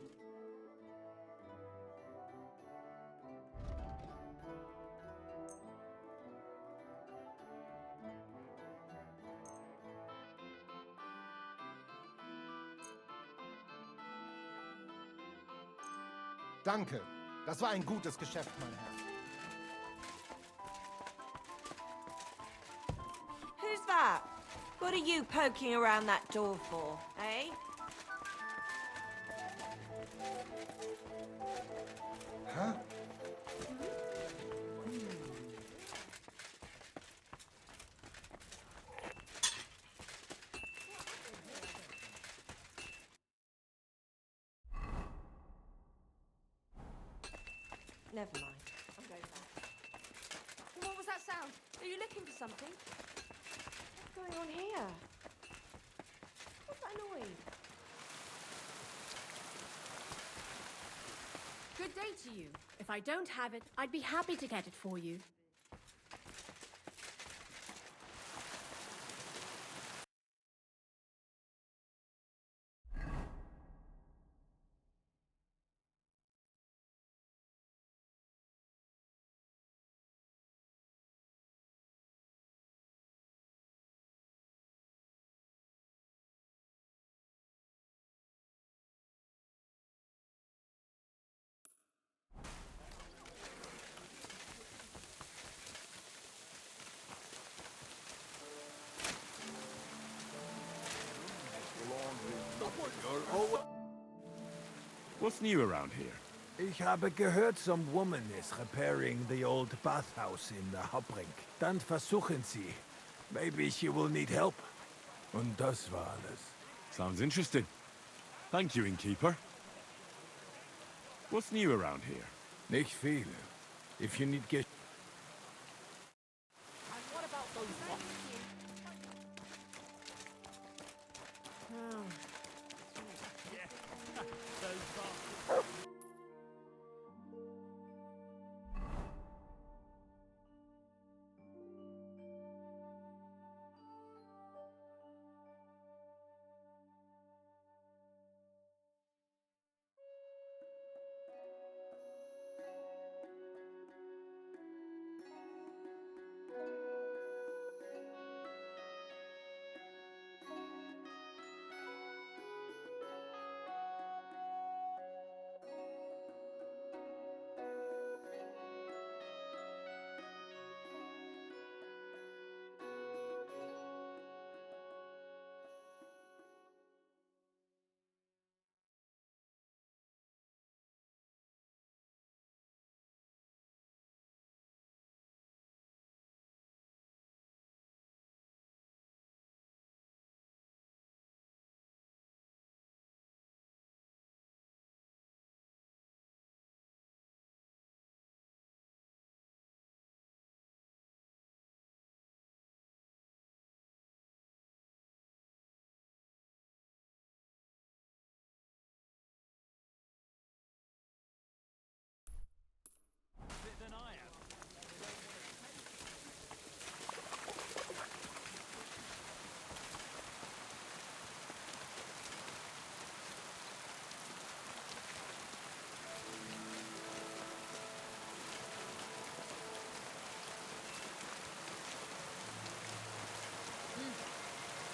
Danke. Das war ein gutes Geschäft, mein Herr. Who's that? What are you poking around that door for, eh? Huh? Never mind. I'm going back. What was that sound? Are you looking for something? What's going on here? What's that noise? Good day to you. If I don't have it, I'd be happy to get it for you. What's new around here? Ich habe gehört, some woman is repairing the old bathhouse in the Hauptring. Dann versuchen sie. Maybe she will need help. Und das war alles. Sounds interesting. Thank you, innkeeper. What's new around here? Nicht viel. If you need get... What about those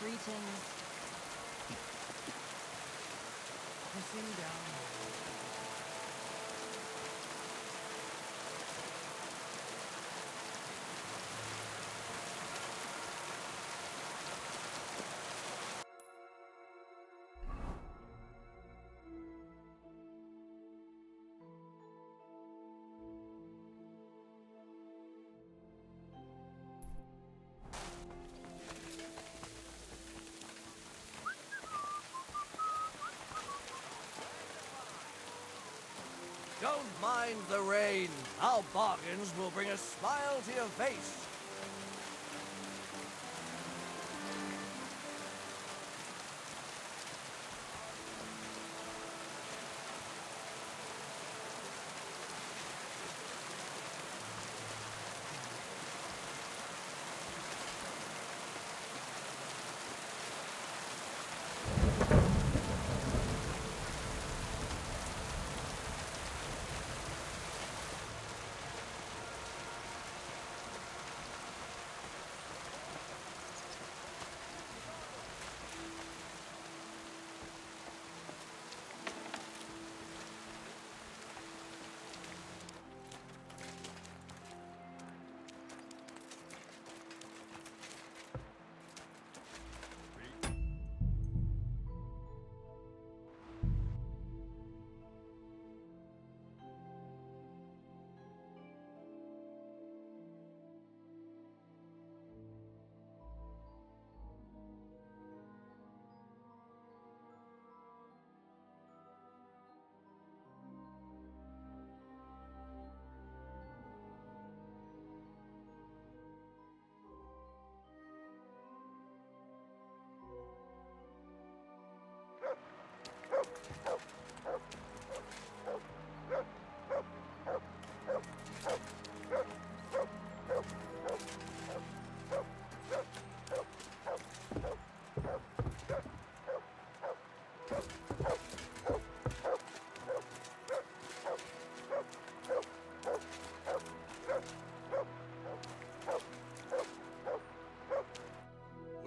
Greetings. Pressing down. Don't mind the rain. Our bargains will bring a smile to your face.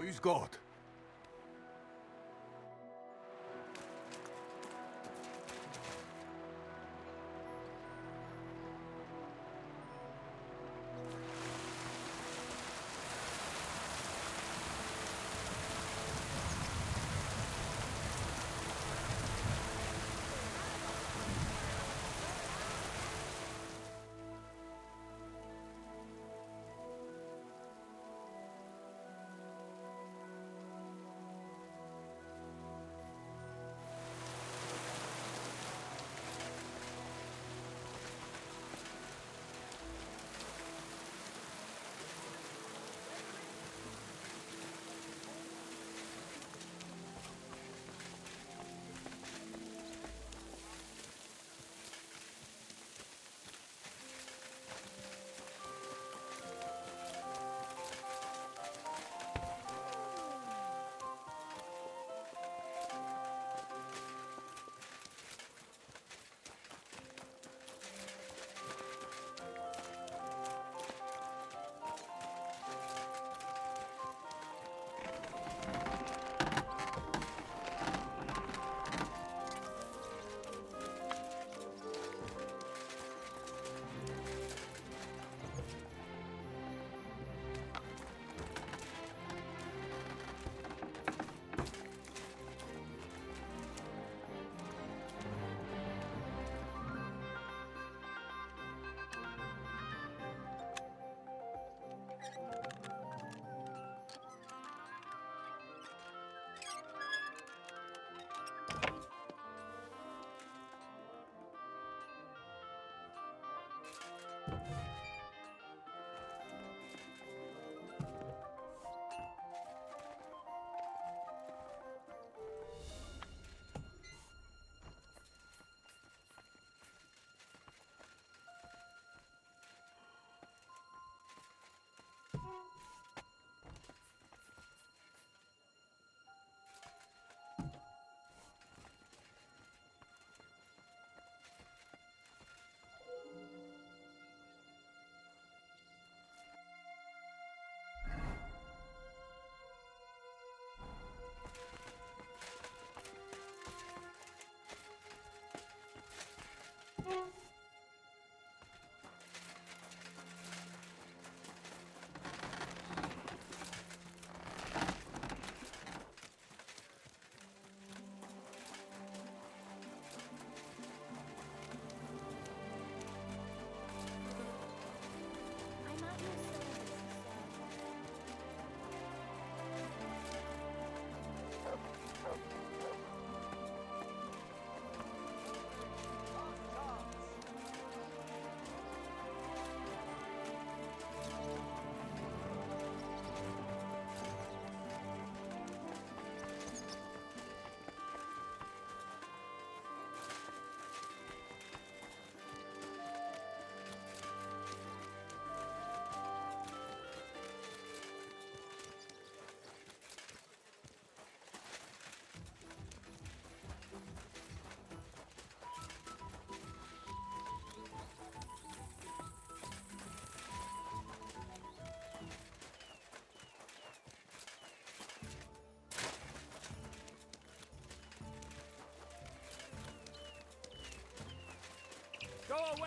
Who's God?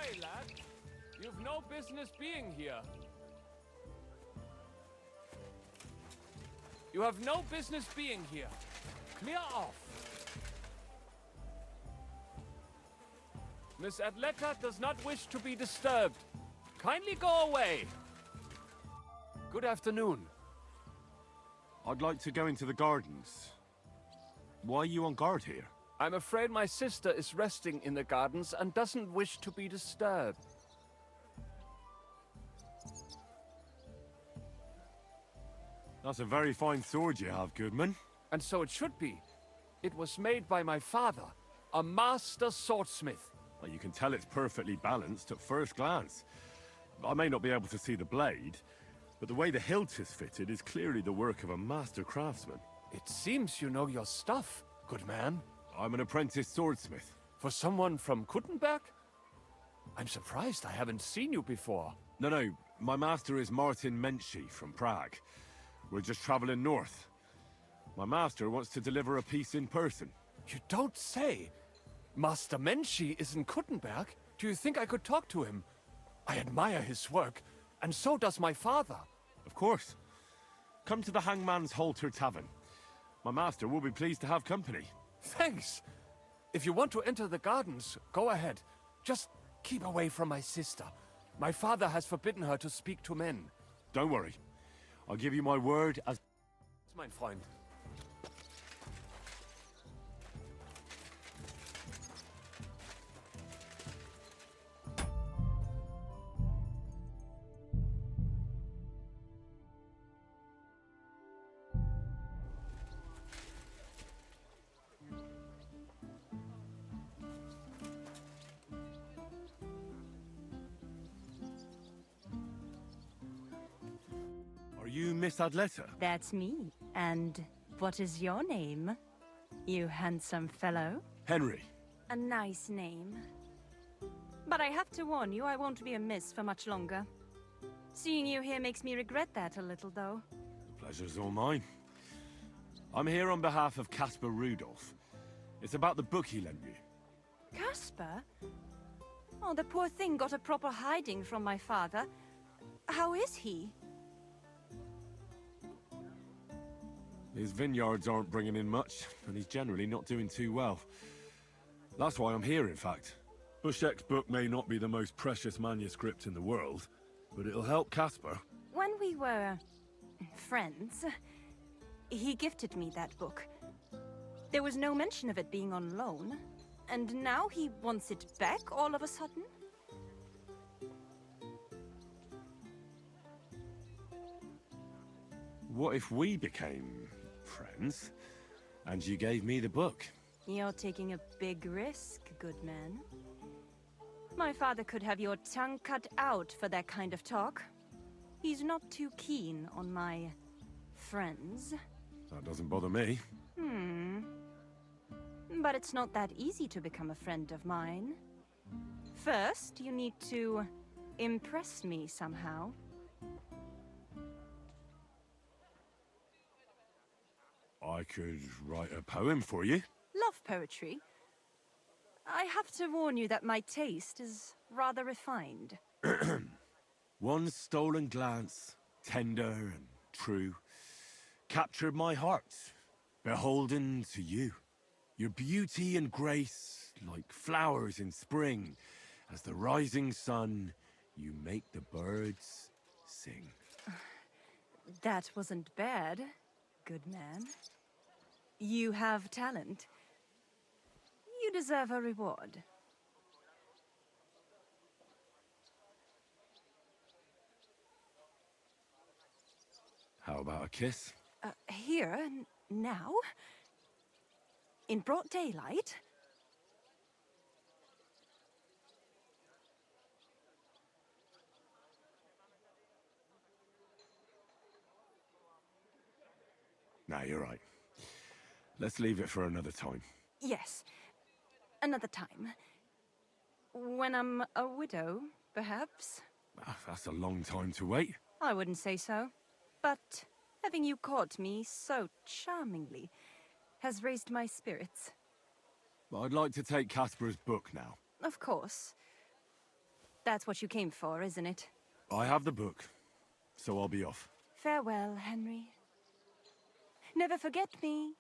away, lad. You've no business being here. You have no business being here. Clear off. Miss Adleta does not wish to be disturbed. Kindly go away. Good afternoon. I'd like to go into the gardens. Why are you on guard here? I'm afraid my sister is resting in the gardens and doesn't wish to be disturbed. That's a very fine sword you have, Goodman. And so it should be. It was made by my father, a master swordsmith. Well, you can tell it's perfectly balanced at first glance. I may not be able to see the blade, but the way the hilt is fitted is clearly the work of a master craftsman. It seems you know your stuff, good man. I'm an apprentice swordsmith. For someone from Kuttenberg? I'm surprised I haven't seen you before. No, my master is Martin Menschy from Prague. We're just traveling north. My master wants to deliver a piece in person. You don't say? Master Menschy is in Kuttenberg? Do you think I could talk to him? I admire his work, and so does my father. Of course. Come to the Hangman's Halter Tavern. My master will be pleased to have company. Thanks. If you want to enter the gardens, go ahead. Just keep away from my sister. My father has forbidden her to speak to men. Don't worry. I'll give you my word as... Mein Freund. Are you Miss Adleta? That's me. And what is your name, you handsome fellow? Henry. A nice name. But I have to warn you, I won't be a miss for much longer. Seeing you here makes me regret that a little, though. The pleasure's all mine. I'm here on behalf of Caspar Rudolph. It's about the book he lent you. Caspar? Oh, the poor thing got a proper hiding from my father. How is he? His vineyards aren't bringing in much, and he's generally not doing too well. That's why I'm here, in fact. Bushek's book may not be the most precious manuscript in the world, but it'll help Caspar. When we were friends, he gifted me that book. There was no mention of it being on loan, and now he wants it back all of a sudden? What if we became friends, and you gave me the book? You're taking a big risk, good man. My father could have your tongue cut out for that kind of talk. He's not too keen on my friends. That doesn't bother me. But it's not that easy to become a friend of mine. First, you need to impress me somehow. I could write a poem for you. Love poetry. I have to warn you that my taste is rather refined. One stolen glance, tender and true, captured my heart, beholden to you. Your beauty and grace, like flowers in spring, as the rising sun, you make the birds sing. That wasn't bad, good man. You have talent. You deserve a reward. How about a kiss? Here, now? In broad daylight? Nah, you're right. Let's leave it for another time. Yes. Another time. When I'm a widow, perhaps? That's a long time to wait. I wouldn't say so. But having you court me so charmingly has raised my spirits. I'd like to take Caspar's book now. Of course. That's what you came for, isn't it? I have the book, so I'll be off. Farewell, Henry. Never forget me.